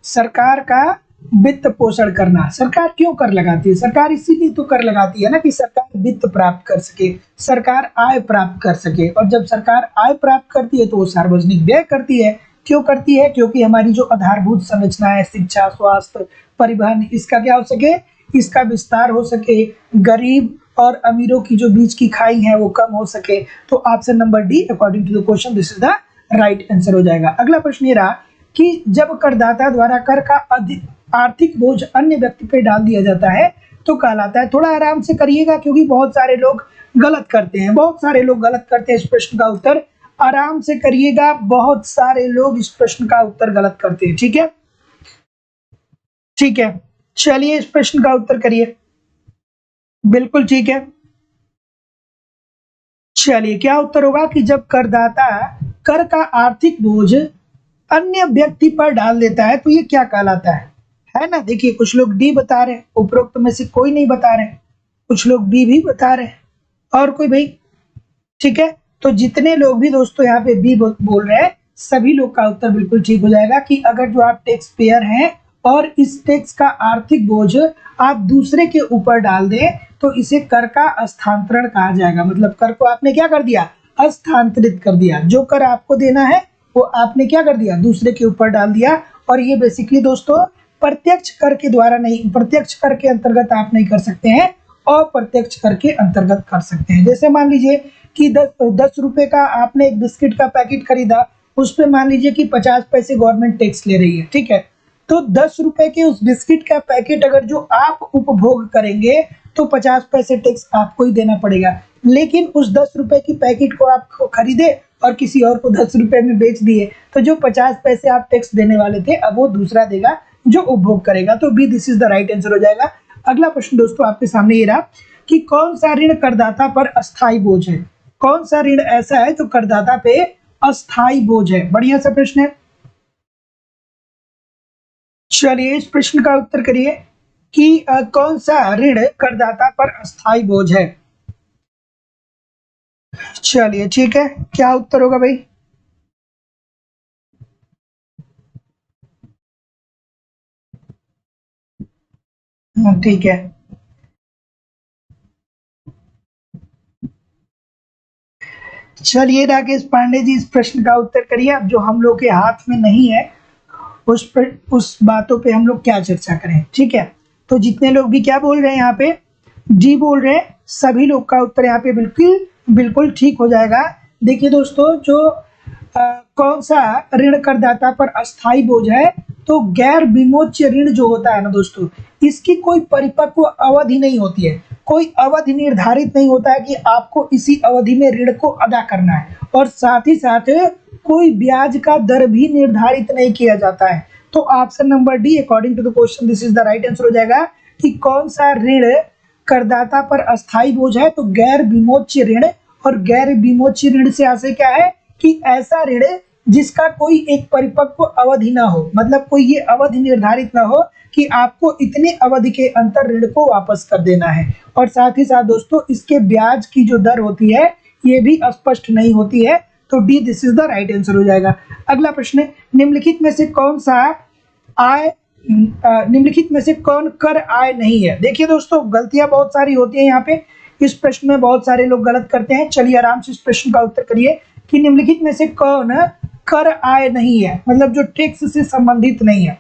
सरकार का वित्त पोषण करना। सरकार क्यों कर लगाती है? सरकार इसीलिए तो कर लगाती है ना कि सरकार वित्त प्राप्त कर सके, सरकार आय प्राप्त कर सके, और जब सरकार आय प्राप्त करती है तो वो सार्वजनिक व्यय करती है। क्यों करती है? क्योंकि हमारी जो आधारभूत संरचना है, शिक्षा, स्वास्थ्य, परिवहन, इसका क्या हो सके, इसका विस्तार हो सके, गरीब और अमीरों की जो बीच की खाई है वो कम हो सके। तो option number D according to the question this is the right answer हो जाएगा। अगला प्रश्न ये रहा कि जब करदाता द्वारा कर का अधिक आर्थिक बोझ अन्य व्यक्ति पे डाल दिया जाता है तो कहलाता है। थोड़ा आराम से करिएगा क्योंकि बहुत सारे लोग गलत करते हैं, बहुत सारे लोग गलत करते हैं। इस प्रश्न का उत्तर आराम से करिएगा, बहुत सारे लोग इस प्रश्न का उत्तर गलत करते हैं। ठीक है, ठीक है। चलिए इस प्रश्न का उत्तर करिए। बिल्कुल ठीक है। चलिए, क्या उत्तर होगा कि जब करदाता कर का आर्थिक बोझ अन्य व्यक्ति पर डाल देता है तो ये क्या कहलाता है ना? देखिए, कुछ लोग डी बता रहे हैं, उपरोक्त में से कोई नहीं बता रहे, कुछ लोग बी भी बता रहे हैं, और कोई भाई? ठीक है, तो जितने लोग भी दोस्तों यहाँ पे बी बोल रहे हैं सभी लोग का उत्तर बिल्कुल ठीक हो जाएगा कि अगर जो आप टैक्स पेयर हैं और इस टैक्स का आर्थिक बोझ आप दूसरे के ऊपर डाल दें तो इसे कर का स्थानांतरण कहा जाएगा। मतलब कर को आपने क्या कर दिया? स्थानांतरित कर दिया। जो कर आपको देना है वो आपने क्या कर दिया? दूसरे के ऊपर डाल दिया। और ये बेसिकली दोस्तों प्रत्यक्ष कर के द्वारा नहीं, प्रत्यक्ष कर के अंतर्गत आप नहीं कर सकते हैं, अप्रत्यक्ष कर के अंतर्गत कर सकते हैं। जैसे मान लीजिए कि 10 रुपए का आपने एक बिस्किट का पैकेट खरीदा, उस पे मान लीजिए कि 50 पैसे गवर्नमेंट टैक्स ले रही है। ठीक है, तो 10 रुपए के उस बिस्किट का पैकेट अगर जो आप उपभोग करेंगे तो 50 पैसे टैक्स आपको ही देना पड़ेगा। लेकिन उस 10 रुपए की पैकेट को आप खरीदे और किसी और को 10 रुपए में बेच दिए, तो जो 50 पैसे आप टैक्स देने वाले थे अब वो दूसरा देगा जो उपभोग करेगा। तो B this is the right answer हो जाएगा। अगला प्रश्न दोस्तों आपके सामने ये रहा कि कौन सा ऋण करदाता पर अस्थायी बोझ है? कौन सा ऋण ऐसा है जो करदाता पे अस्थायी बोझ है? बढ़िया सा प्रश्न है। चलिए इस प्रश्न का उत्तर करिए कि कौन सा ऋण करदाता पर अस्थायी बोझ है? चलिए ठीक है, क्या उत्तर होगा भाई? ठीक है, चलिए राकेश पांडे जी, इस प्रश्न का उत्तर करिए। अब जो हम लोग के हाथ में नहीं है उस बातों पे हम लोग क्या चर्चा करें, ठीक है। तो जितने लोग भी क्या बोल रहे हैं यहाँ पे, जी बोल रहे हैं, सभी लोग का उत्तर यहाँ पे बिल्कुल बिल्कुल ठीक हो जाएगा। देखिए दोस्तों, जो कौन सा ऋण करदाता पर अस्थाई बोझ है, तो गैर विमोच्य ऋण जो होता है ना दोस्तों, इसकी कोई परिपक्व अवधि नहीं होती है, कोई अवधि निर्धारित नहीं होता है कि आपको इसी अवधि में ऋण को अदा करना है, और साथ ही साथ कोई ब्याज का दर भी निर्धारित नहीं किया जाता है। तो option number D according to the question this is the right answer हो जाएगा कि कौन सा ऋण करदाता पर अस्थाई बोझ है, तो गैर विमोच्य ऋण। और गैर विमोच्य ऋण से आशय क्या है कि ऐसा ऋण जिसका कोई एक परिपक्व अवधि ना हो, मतलब कोई ये अवधि निर्धारित ना हो कि आपको इतने अवधि के अंतर ऋण को वापस कर देना है, और साथ ही साथ दोस्तों इसके ब्याज की जो दर होती है ये भी स्पष्ट नहीं होती है। तो D this is the right answer हो जाएगा। अगला प्रश्न, निम्नलिखित में से कौन सा आय निम्नलिखित में से कौन कर आय नहीं है। देखिए दोस्तों, गलतियां बहुत सारी होती हैं यहाँ पे, इस प्रश्न में बहुत सारे लोग गलत करते हैं। चलिए आराम से इस प्रश्न का उत्तर करिए कि निम्नलिखित में से कौन कर आय नहीं है, मतलब जो टैक्स से संबंधित नहीं है।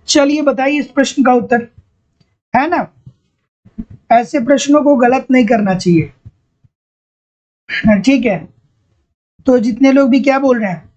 चलिए बताइए इस प्रश्न का उत्तर, है ना। ऐसे प्रश्नों को गलत नहीं करना चाहिए, ठीक है। तो जितने लोग भी क्या बोल रहे हैं,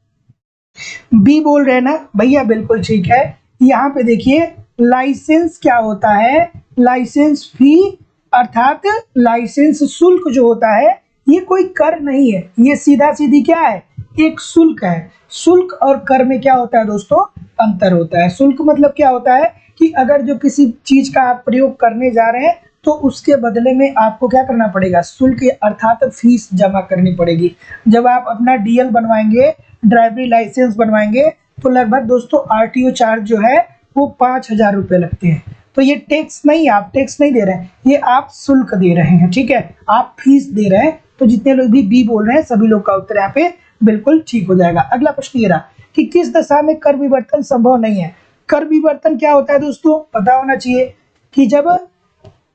बी बोल रहे हैं ना भैया, बिल्कुल ठीक है। यहाँ पे देखिए, लाइसेंस क्या होता है, लाइसेंस फी अर्थात लाइसेंस शुल्क जो होता है ये कोई कर नहीं है, ये सीधा सीधी क्या है, एक शुल्क है। शुल्क और कर में क्या होता है दोस्तों, अंतर होता है। शुल्क मतलब क्या होता है कि अगर जो किसी चीज का आप प्रयोग करने जा रहे हैं तो उसके बदले में आपको क्या करना पड़ेगा, शुल्क अर्थात फीस जमा करनी पड़ेगी। जब आप अपना डीएल बनवाएंगे, ड्राइवरी लाइसेंस बनवाएंगे, तो लगभग दोस्तों आरटीओ चार्ज जो है वो 5,000 रुपये लगते हैं। तो ये टैक्स नहीं, आप टैक्स नहीं दे रहे हैं, ये आप शुल्क दे रहे हैं, ठीक है, आप फीस दे रहे हैं। तो जितने लोग भी बी बोल रहे हैं सभी लोग का उत्तर यहाँ पे बिल्कुल ठीक हो जाएगा। अगला प्रश्न ये रहा कि किस दशा में कर विवर्तन संभव नहीं है। कर विवर्तन क्या होता है दोस्तों, पता होना चाहिए कि जब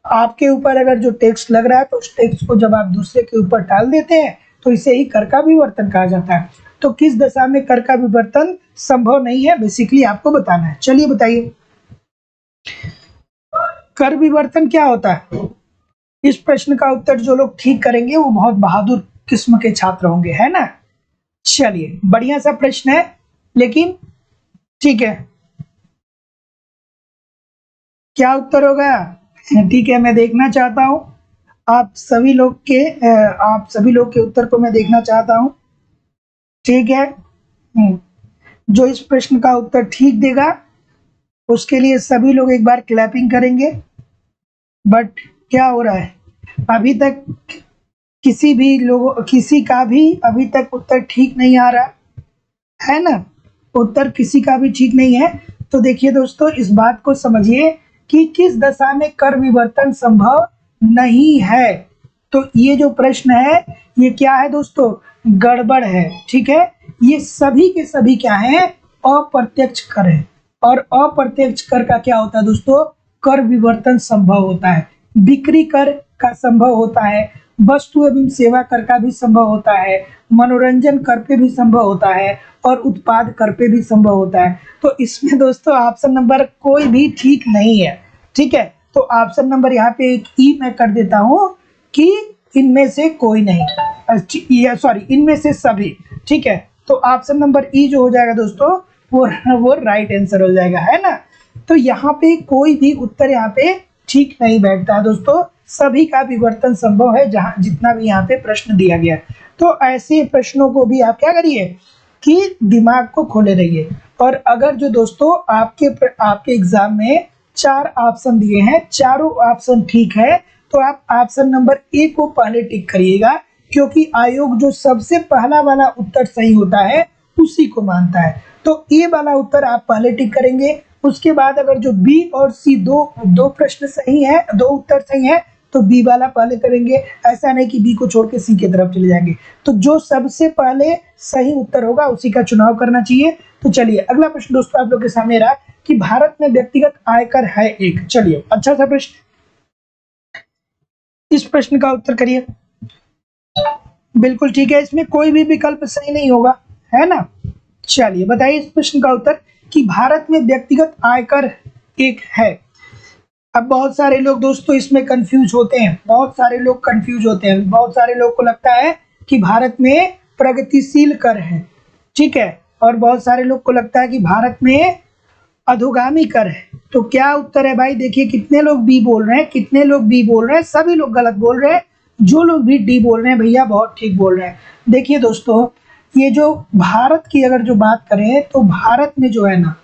आपके ऊपर अगर जो टैक्स लग रहा है तो उस टैक्स को जब आप दूसरे के ऊपर डाल देते हैं तो इसे ही कर का विवर्तन कहा जाता है। तो किस दशा में कर का विवर्तन संभव नहीं है, बेसिकली आपको बताना है। चलिए बताइए कर विवर्तन क्या होता है। इस प्रश्न का उत्तर जो लोग ठीक करेंगे वो बहुत बहादुर किस्म के छात्र होंगे, है ना। चलिए बढ़िया सा प्रश्न है, लेकिन ठीक है, क्या उत्तर होगा, ठीक है, मैं देखना चाहता हूं आप सभी लोग के उत्तर को मैं देखना चाहता हूं, ठीक है। जो इस प्रश्न का उत्तर ठीक देगा उसके लिए सभी लोग एक बार क्लैपिंग करेंगे। बट क्या हो रहा है, अभी तक किसी का भी अभी तक उत्तर ठीक नहीं आ रहा है ना, उत्तर किसी का भी ठीक नहीं है। तो देखिए दोस्तों, इस बात को समझिए कि किस दशा में कर विवर्तन संभव नहीं है। तो ये जो प्रश्न है ये क्या है दोस्तों, गड़बड़ है, ठीक है। ये सभी के सभी क्या है, अप्रत्यक्ष कर है, और अप्रत्यक्ष कर का क्या होता है दोस्तों, कर विवर्तन संभव होता है। बिक्री कर का संभव होता है, वस्तु एवं सेवा कर का भी संभव होता है, मनोरंजन कर पे भी संभव होता है, और उत्पाद कर पे भी संभव होता है। तो इसमें दोस्तों ऑप्शन नंबर कोई भी ठीक नहीं है, ठीक है। तो ऑप्शन नंबर यहाँ पे एक ई मैं कर देता हूँ कि इनमें से कोई नहीं, सॉरी इनमें से सभी, ठीक है। तो ऑप्शन नंबर ई जो हो जाएगा दोस्तों वो राइट आंसर हो जाएगा, है ना। तो यहाँ पे कोई भी उत्तर यहाँ पे ठीक नहीं बैठता है दोस्तों, सभी का विवर्तन संभव है जहाँ जितना भी यहाँ पे प्रश्न दिया गया। तो ऐसे प्रश्नों को भी आप क्या करिए कि दिमाग को खोले रहिए। और अगर जो दोस्तों आपके एग्जाम में 4 ऑप्शन दिए हैं, चारों ऑप्शन ठीक है, तो आप ऑप्शन नंबर ए को पहले टिक करिएगा, क्योंकि आयोग जो सबसे पहला वाला उत्तर सही होता है उसी को मानता है। तो ए वाला उत्तर आप पहले टिक करेंगे, उसके बाद अगर जो बी और सी दो प्रश्न सही है, 2 उत्तर सही है, तो बी वाला पहले करेंगे। ऐसा नहीं कि बी को छोड़ के सी की तरफ चले जाएंगे। तो जो सबसे पहले सही उत्तर होगा उसी का चुनाव करना चाहिए। तो चलिए अगला प्रश्न दोस्तों आप लोग के सामने रहा कि भारत में व्यक्तिगत आयकर है एक। चलिए अच्छा सा प्रश्न, इस प्रश्न का उत्तर करिए। बिल्कुल ठीक है, इसमें कोई भी विकल्प सही नहीं होगा, है ना। चलिए बताइए इस प्रश्न का उत्तर कि भारत में व्यक्तिगत आयकर एक है। अब बहुत सारे लोग दोस्तों इसमें कंफ्यूज होते हैं, बहुत सारे लोग कंफ्यूज होते हैं, बहुत सारे लोग को लगता है कि भारत में प्रगतिशील कर है, ठीक है, और बहुत सारे लोग को लगता है कि भारत में अधोगामी कर है। तो क्या उत्तर है भाई? देखिए कितने लोग बी बोल रहे हैं, कितने लोग बी बोल रहे हैं, सभी लोग गलत बोल रहे हैं। जो लोग भी डी बोल रहे हैं भैया बहुत ठीक बोल रहे हैं। देखिए दोस्तों, ये जो भारत की अगर जो बात करें तो भारत में जो है ना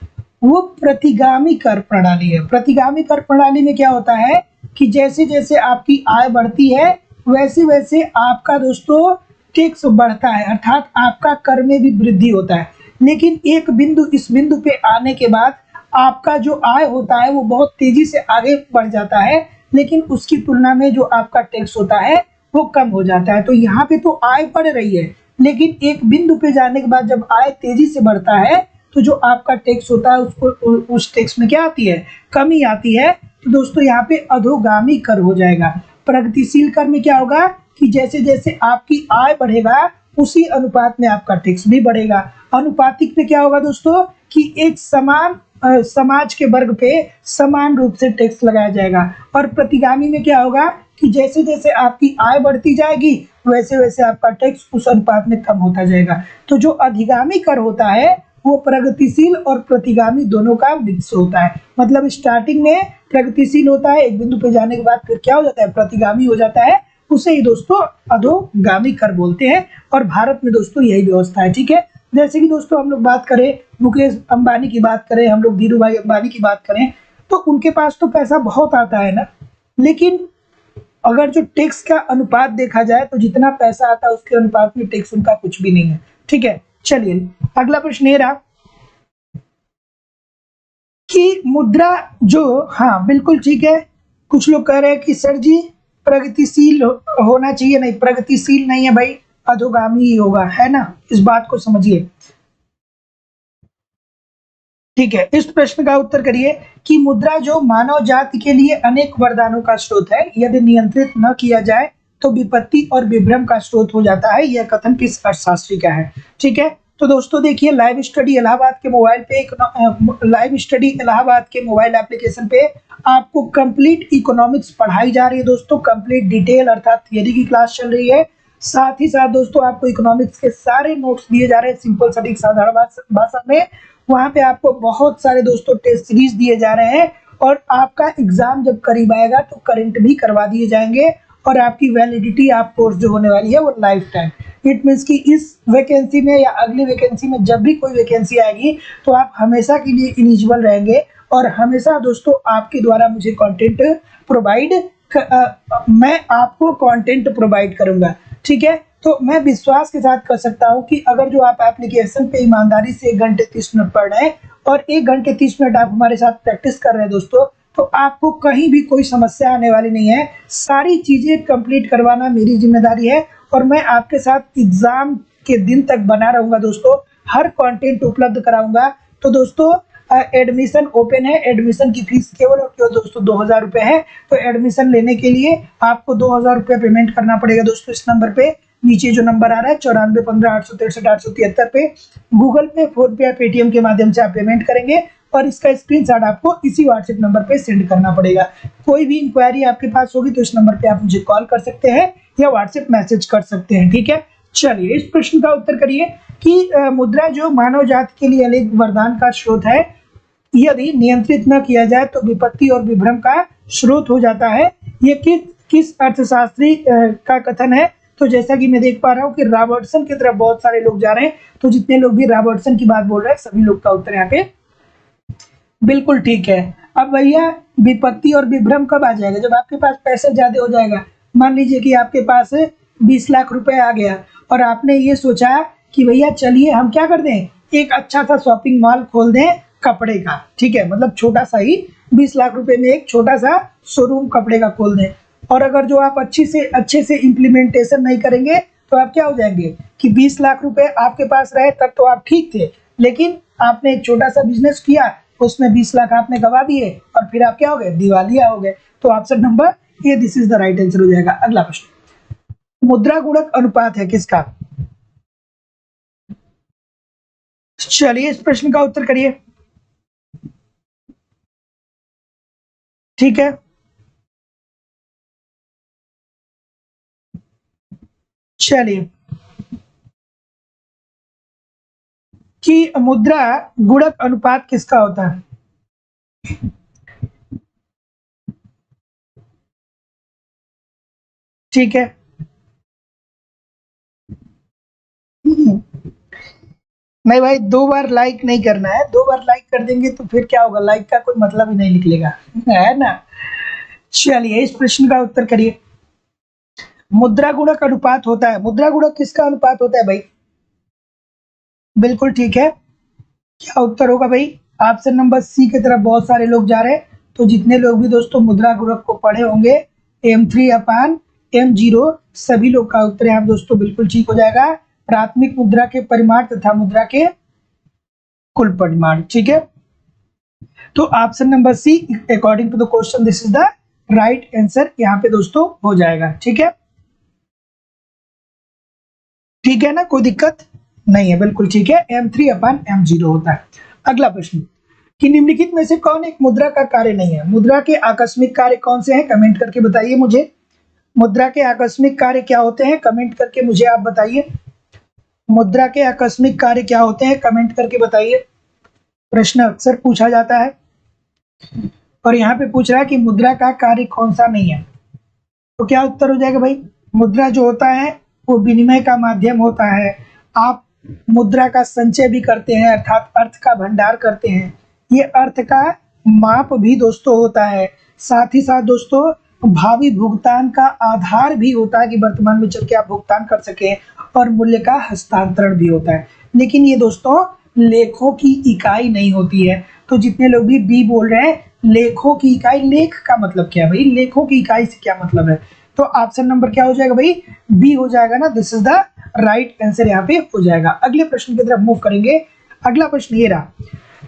वो प्रतिगामी कर प्रणाली है। प्रतिगामी कर प्रणाली में क्या होता है कि जैसे जैसे आपकी आय बढ़ती है वैसे वैसे आपका दोस्तों टैक्स बढ़ता है, अर्थात आपका कर में भी वृद्धि होता है। लेकिन एक बिंदु, इस बिंदु पे आने के बाद आपका जो आय होता है वो बहुत तेजी से आगे बढ़ जाता है, लेकिन उसकी तुलना में जो आपका टैक्स होता है वो कम हो जाता है। तो यहाँ पे तो आय बढ़ रही है, लेकिन एक बिंदु पे जाने के बाद जब आय तेजी से बढ़ता है तो जो आपका टैक्स होता है उसको उस टैक्स में क्या आती है? कमी आती है। तो दोस्तों यहाँ पे अधोगामी कर हो जाएगा। प्रगतिशील कर में क्या होगा कि जैसे जैसे आपकी आय बढ़ेगा उसी अनुपात में आपका टैक्स भी बढ़ेगा। अनुपातिक में क्या होगा दोस्तों कि एक समान समाज के वर्ग पे समान रूप से टैक्स लगाया जाएगा। और प्रतिगामी में क्या होगा कि जैसे जैसे आपकी आय बढ़ती जाएगी वैसे वैसे आपका टैक्स उस अनुपात में कम होता जाएगा। तो जो अधिगामी कर होता है वो प्रगतिशील और प्रतिगामी दोनों का मिक्स होता है। मतलब स्टार्टिंग में प्रगतिशील होता है, एक बिंदु पे जाने के बाद फिर क्या हो जाता है? प्रतिगामी हो जाता है। उसे ही दोस्तों अधोगामी कर बोलते हैं। और भारत में दोस्तों यही व्यवस्था है, ठीक है। जैसे कि दोस्तों हम लोग बात करें मुकेश अंबानी की बात करें, हम लोग धीरू भाई अंबानी की बात करें, तो उनके पास तो पैसा बहुत आता है ना, लेकिन अगर जो टैक्स का अनुपात देखा जाए तो जितना पैसा आता है उसके अनुपात में टैक्स उनका कुछ भी नहीं है, ठीक है। चलिए अगला प्रश्न ये रहा कि मुद्रा जो, हाँ बिल्कुल ठीक है, कुछ लोग कह रहे हैं कि सर जी प्रगतिशील होना चाहिए, नहीं प्रगतिशील नहीं है भाई, अधोगामी ही होगा, है ना, इस बात को समझिए, ठीक है। इस प्रश्न का उत्तर करिए कि मुद्रा जो मानव जाति के लिए अनेक वरदानों का स्रोत है, यदि नियंत्रित न किया जाए तो विपत्ति और विभ्रम का स्रोत हो जाता है। यह कथन किस अर्थशास्त्री का है? ठीक है, तो दोस्तों देखिए लाइव स्टडी इलाहाबाद के मोबाइल पे लाइव स्टडी इलाहाबाद के मोबाइल एप्लीकेशन पे आपको कंप्लीट इकोनॉमिक्स पढ़ाई जा रही है दोस्तों, कंप्लीट डिटेल अर्थात थियरी की क्लास चल रही है। साथ ही साथ दोस्तों आपको इकोनॉमिक्स के सारे नोट्स दिए जा रहे हैं सिंपल सटीक साधारण भाषा में। वहां पे आपको बहुत सारे दोस्तों टेस्ट सीरीज दिए जा रहे हैं और आपका एग्जाम जब करीब आएगा तो करंट भी करवा दिए जाएंगे और आपकी वैलिडिटी आप कोर्स जो होने वाली है वो लाइफ टाइम। इट मीन्स कि इस वैकेंसी में या अगली वैकेंसी में जब भी कोई वैकेंसी आएगी तो आप हमेशा के लिए एलिजिबल रहेंगे और हमेशा दोस्तों आपके द्वारा मुझे कंटेंट प्रोवाइड मैं आपको कंटेंट प्रोवाइड करूंगा, ठीक है। तो मैं विश्वास के साथ कर सकता हूं कि अगर जो आप एप्लीकेशन पे ईमानदारी से 1 घंटे 30 मिनट पढ़ रहे हैं और 1 घंटे 30 मिनट आप हमारे साथ प्रैक्टिस कर रहे हैं दोस्तों, तो आपको कहीं भी कोई समस्या आने वाली नहीं है। सारी चीजें कंप्लीट करवाना मेरी जिम्मेदारी है और मैं आपके साथ एग्जाम के दिन तक बना रहूंगा दोस्तों, हर कंटेंट उपलब्ध कराऊंगा। तो दोस्तों एडमिशन ओपन है, एडमिशन की फीस केवल और केवल दोस्तों 2000 रुपये है। तो एडमिशन लेने के लिए आपको 2000 रुपये पेमेंट करना पड़ेगा दोस्तों। इस नंबर पे नीचे जो नंबर आ रहा है 9415 863 873 पे गूगल पे, फोन पे या पेटीएम के माध्यम से आप पेमेंट करेंगे और इसका स्क्रीनशॉट आपको इसी व्हाट्सएप नंबर पे सेंड करना पड़ेगा। कोई भी इंक्वायरी आपके पास होगी तो इस नंबर पे आप मुझे कॉल कर सकते हैं या व्हाट्सएप मैसेज कर सकते हैं, ठीक है। चलिए इस प्रश्न का उत्तर करिए कि मुद्रा जो मानव जाति के लिए अनेक वरदान का स्रोत है, यदि नियंत्रित न किया जाए तो विपत्ति और विभ्रम का स्रोत हो जाता है। ये किस अर्थशास्त्री का कथन है? तो जैसा कि मैं देख पा रहा हूँ कि रॉबर्टसन की तरफ बहुत सारे लोग जा रहे हैं, तो जितने लोग भी रॉबर्टसन की बात बोल रहे हैं सभी लोग का उत्तर यहाँ पे बिल्कुल ठीक है। अब भैया विपत्ति और विभ्रम कब आ जाएगा? जब आपके पास पैसा ज्यादा हो जाएगा। मान लीजिए कि आपके पास 20 लाख रुपए आ गया और आपने ये सोचा कि भैया चलिए हम क्या कर दें, एक अच्छा सा शॉपिंग मॉल खोल दें कपड़े का, ठीक है, मतलब छोटा सा ही 20 लाख रुपए में एक छोटा सा शोरूम कपड़े का खोल दें। और अगर जो आप अच्छे से इम्प्लीमेंटेशन नहीं करेंगे तो आप क्या हो जाएंगे कि 20 लाख रुपए आपके पास रहे तब तो आप ठीक थे, लेकिन आपने एक छोटा सा बिजनेस किया उसमें 20 लाख आपने गवा दिए और फिर आप क्या हो गए, दिवालिया हो गए। तो option number A this is the right answer हो जाएगा। अगला प्रश्न, मुद्रा गुणक अनुपात है किसका? चलिए इस प्रश्न का उत्तर करिए। ठीक है, चलिए कि मुद्रा गुणक अनुपात किसका होता है? ठीक है, नहीं भाई 2 बार लाइक नहीं करना है, 2 बार लाइक कर देंगे तो फिर क्या होगा, लाइक का कोई मतलब ही नहीं निकलेगा, है ना। चलिए इस प्रश्न का उत्तर करिए। मुद्रा गुणक अनुपात होता है, मुद्रा गुणक किसका अनुपात होता है भाई? बिल्कुल ठीक है, क्या उत्तर होगा भाई? ऑप्शन नंबर सी की तरफ बहुत सारे लोग जा रहे हैं। तो जितने लोग भी दोस्तों मुद्रा गुणक को पढ़े होंगे, M3 अपान M0, सभी लोग का उत्तर यहाँ दोस्तों बिल्कुल ठीक हो जाएगा। प्राथमिक मुद्रा के परिमाण तथा मुद्रा के कुल परिमाण। ठीक है, तो option number C according to the question this is the right answer यहाँ पे दोस्तों हो जाएगा। ठीक है, ठीक है ना, कोई दिक्कत नहीं है, बिल्कुल ठीक है, M3 अपान M0 होता है। अगला प्रश्न कि निम्नलिखित में से कौन एक मुद्रा का कार्य नहीं है? मुद्रा के आकस्मिक कार्य कौन से हैं, कमेंट करके बताइए मुझे। मुद्रा के आकस्मिक कार्य क्या होते हैं, कमेंट करके मुझे आप बताइए। मुद्रा के आकस्मिक कार्य क्या होते हैं, कमेंट करके बताइए। प्रश्न अक्सर पूछा जाता है और यहाँ पे पूछ रहा है कि मुद्रा का कार्य कौन सा नहीं है, तो क्या उत्तर हो जाएगा भाई? मुद्रा जो होता है वो विनिमय का माध्यम होता है। आप मुद्रा का संचय भी करते हैं, अर्थात अर्थ का भंडार करते हैं। ये अर्थ का माप भी दोस्तों होता है। साथ ही साथ दोस्तों भावी भुगतान का आधार भी होता है कि वर्तमान में चल के आप भुगतान कर सके, और मूल्य का हस्तांतरण भी होता है। लेकिन ये दोस्तों लेखों की इकाई नहीं होती है। तो जितने लोग भी बी बोल रहे हैं लेखों की इकाई, लेख का मतलब क्या है भाई, लेखों की इकाई से क्या मतलब है? तो ऑप्शन नंबर क्या हो जाएगा भाई? बी हो जाएगा ना, this is the right answer यहाँ पे हो जाएगा। अगले प्रश्न की तरफ मूव करेंगे। अगला प्रश्न ये रहा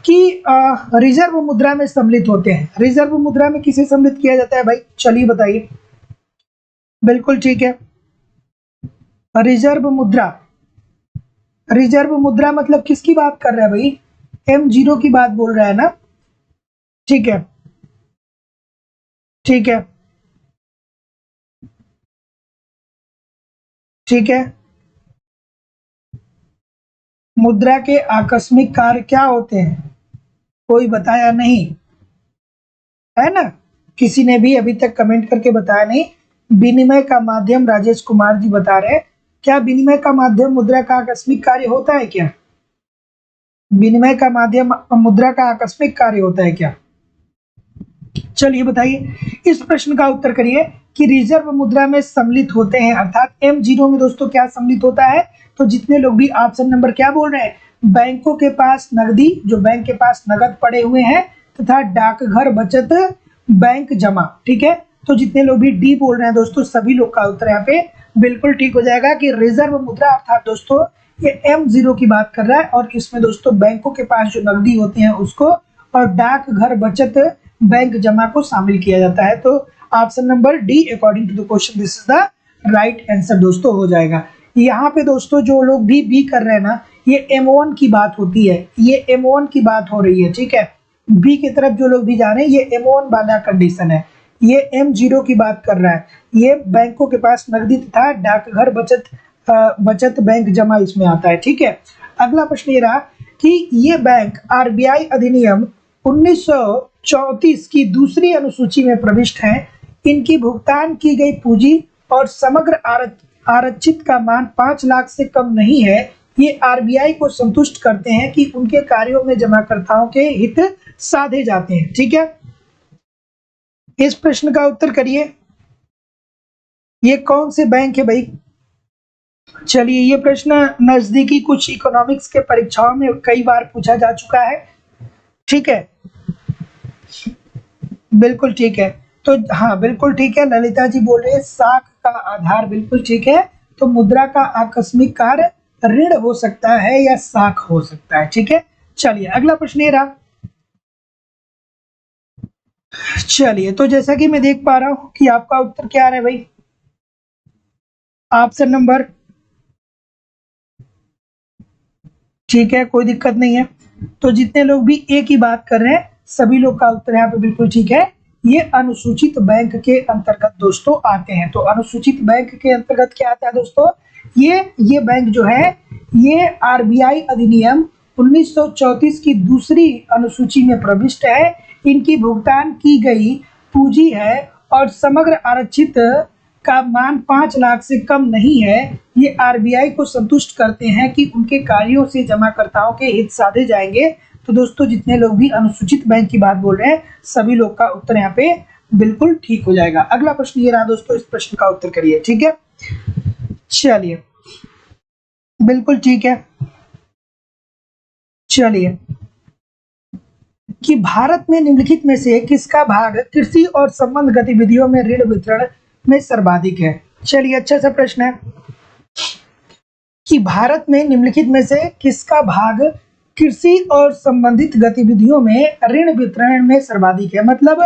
कि रिजर्व मुद्रा में सम्मिलित होते हैं। रिजर्व मुद्रा में किसे सम्मिलित किया जाता है भाई, चलिए बताइए। बिल्कुल ठीक है, रिजर्व मुद्रा, रिजर्व मुद्रा मतलब किसकी बात कर रहा है भाई? M0 की बात बोल रहा है ना। ठीक है, ठीक है, ठीक है। मुद्रा के आकस्मिक कार्य क्या होते हैं, कोई बताया नहीं, है ना। किसी ने भी अभी तक कमेंट करके बताया नहीं। विनिमय का माध्यम राजेश कुमार जी बता रहे हैं। क्या विनिमय का माध्यम मुद्रा का आकस्मिक कार्य होता है क्या? विनिमय का माध्यम मुद्रा का आकस्मिक कार्य होता है क्या? चलिए बताइए, इस प्रश्न का उत्तर करिए कि रिजर्व मुद्रा में सम्मिलित होते हैं, अर्थात M0 में दोस्तों क्या सम्मिलित होता है? तो जितने लोग भी ऑप्शन नंबर क्या बोल रहे हैं, बैंकों के पास नकदी, जो बैंक के पास नगद पड़े हुए हैं, तथा डाकघर बचत बैंक जमा। ठीक है, तो जितने लोग भी डी बोल रहे हैं दोस्तों सभी लोग का उत्तर यहाँ पे बिल्कुल ठीक हो जाएगा कि रिजर्व मुद्रा अर्थात दोस्तों ये M0 की बात कर रहा है, और इसमें दोस्तों बैंकों के पास जो नकदी होती है उसको और डाकघर बचत बैंक जमा को शामिल किया जाता है। तो option number D according to the question this is the right answer दोस्तों हो जाएगा। यहाँ पे दोस्तों जो लोग भी बी कर रहे हैं ना, ये M1 की बात होती है, ये M1 की बात हो रही है। ठीक है, बी की तरफ जो लोग भी जा रहे हैं ये M1 वाला कंडीशन है, ये M0 की बात कर रहा है। ये बैंकों के पास नकदी तथा डाकघर बचत बैंक जमा इसमें आता है। ठीक है, अगला प्रश्न ये रहा कि ये बैंक RBI अधिनियम 1934 की दूसरी अनुसूची में प्रविष्ट हैं। इनकी भुगतान की गई पूंजी और समग्र आरक्षित का मान 5 लाख से कम नहीं है। ये RBI को संतुष्ट करते हैं कि उनके कार्यों में जमाकर्ताओं के हित साधे जाते हैं। ठीक है, इस प्रश्न का उत्तर करिए, ये कौन से बैंक है भाई? चलिए ये प्रश्न नजदीकी कुछ इकोनॉमिक्स के परीक्षाओं में कई बार पूछा जा चुका है। ठीक है, बिल्कुल ठीक है, तो हाँ बिल्कुल ठीक है, ललिता जी बोल रहे हैं साख का आधार, बिल्कुल ठीक है। तो मुद्रा का आकस्मिक कार्य ऋण हो सकता है या साख हो सकता है। ठीक है, चलिए अगला प्रश्न ये रहा। चलिए तो जैसा कि मैं देख पा रहा हूं कि आपका उत्तर क्या आ रहा है भाई, ऑप्शन नंबर, ठीक है, कोई दिक्कत नहीं है। तो जितने लोग भी एक ही बात कर रहे हैं सभी लोग का उत्तर यहाँ पे बिल्कुल ठीक है। ये अनुसूचित बैंक के अंतर्गत दोस्तों आते हैं। तो अनुसूचित बैंक के अंतर्गत क्या आता है दोस्तों, ये बैंक जो है ये आरबीआई अधिनियम 1934 की दूसरी अनुसूची में प्रविष्ट है। इनकी भुगतान की गई पूंजी है और समग्र आरक्षित का मान 5 लाख से कम नहीं है। ये आरबीआई को संतुष्ट करते हैं कि उनके कार्यों से जमाकर्ताओं के हित साधे जाएंगे। तो दोस्तों जितने लोग भी अनुसूचित बैंक की बात बोल रहे हैं सभी लोग का उत्तर यहाँ पे बिल्कुल ठीक हो जाएगा। अगला प्रश्न ये रहा दोस्तों, इस प्रश्न का उत्तर करिए। ठीक है, चलिए बिल्कुल ठीक है। चलिए कि भारत में निम्नलिखित में से किसका भाग कृषि और संबंध गतिविधियों में ऋण वितरण में सर्वाधिक है। चलिए अच्छा सा प्रश्न है कि भारत में निम्नलिखित में से किसका भाग कृषि और संबंधित गतिविधियों में ऋण वितरण में सर्वाधिक है। मतलब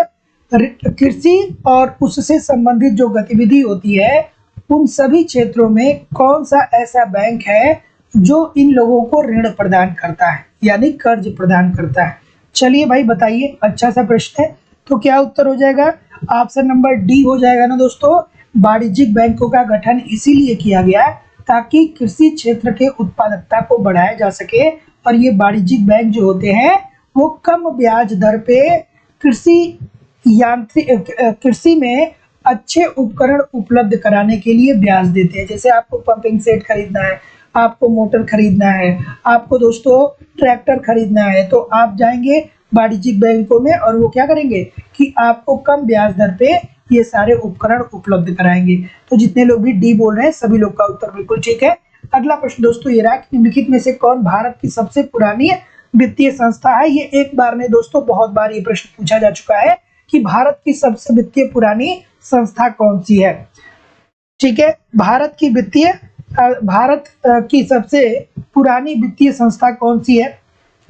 कृषि और उससे संबंधित जो गतिविधि होती है उन सभी क्षेत्रों में कौन सा ऐसा बैंक है जो इन लोगों को ऋण प्रदान करता है, यानी कर्ज प्रदान करता है। चलिए भाई बताइए, अच्छा सा प्रश्न है। तो क्या उत्तर हो जाएगा, ऑप्शन नंबर डी हो जाएगा ना दोस्तों। वाणिज्यिक बैंकों का गठन इसीलिए किया गया ताकि कृषि क्षेत्र के उत्पादकता को बढ़ाया जा सके और ये वाणिज्यिक बैंक जो होते हैं वो कम ब्याज दर पे कृषि में अच्छे उपकरण उपलब्ध कराने के लिए ब्याज देते हैं। जैसे आपको पंपिंग सेट खरीदना है, आपको मोटर खरीदना है, आपको दोस्तों ट्रैक्टर खरीदना है, तो आप जाएंगे वाणिज्यिक बैंकों में और वो क्या करेंगे कि आपको कम ब्याज दर पे ये सारे उपकरण उपलब्ध कराएंगे। तो जितने लोग भी डी बोल रहे हैं सभी लोग का उत्तर बिल्कुल ठीक है। अगला प्रश्न दोस्तों ये रहा कि निम्नलिखित में से कौन भारत की सबसे पुरानी वित्तीय संस्था है। ये एक बार में दोस्तों बहुत बार ये प्रश्न पूछा जा चुका है कि भारत की सबसे वित्तीय पुरानी संस्था कौन सी है। ठीक है, भारत की सबसे पुरानी वित्तीय संस्था कौन सी है।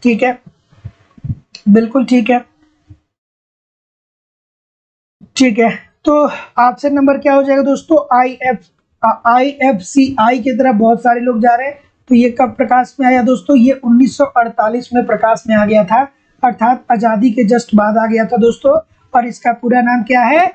ठीक है, बिल्कुल ठीक है। ठीक है, तो ऑप्शन नंबर क्या हो जाएगा दोस्तों, IFCI की तरफ बहुत सारे लोग जा रहे हैं। तो ये कब प्रकाश में आया दोस्तों, ये 1948 में प्रकाश में आ गया था, अर्थात आजादी के जस्ट बाद आ गया था दोस्तों। और इसका पूरा नाम क्या है,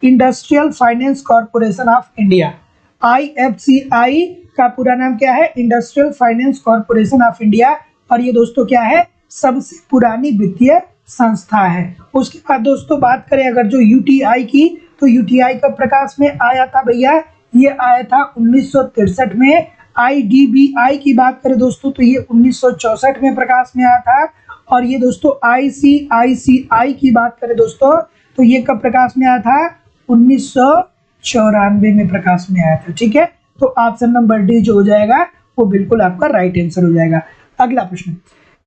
industrial finance corporation of India. IFCI का पूरा नाम क्या है, industrial finance corporation of India. और ये दोस्तों क्या है, सबसे पुरानी वित्तीय संस्था है। उसके बाद दोस्तों बात करें अगर जो UTI की, तो UTI का प्रकाश में आया था भैया, ये आया था 1963 में। IDBI की बात करें दोस्तों तो ये 1964 में प्रकाश में आया था। और ये दोस्तों ICICI की बात करें दोस्तों तो ये कब प्रकाश में आया था, 1994 में प्रकाश में आया था। ठीक है, तो ऑप्शन नंबर डी जो हो जाएगा वो बिल्कुल आपका राइट आंसर हो जाएगा। अगला प्रश्न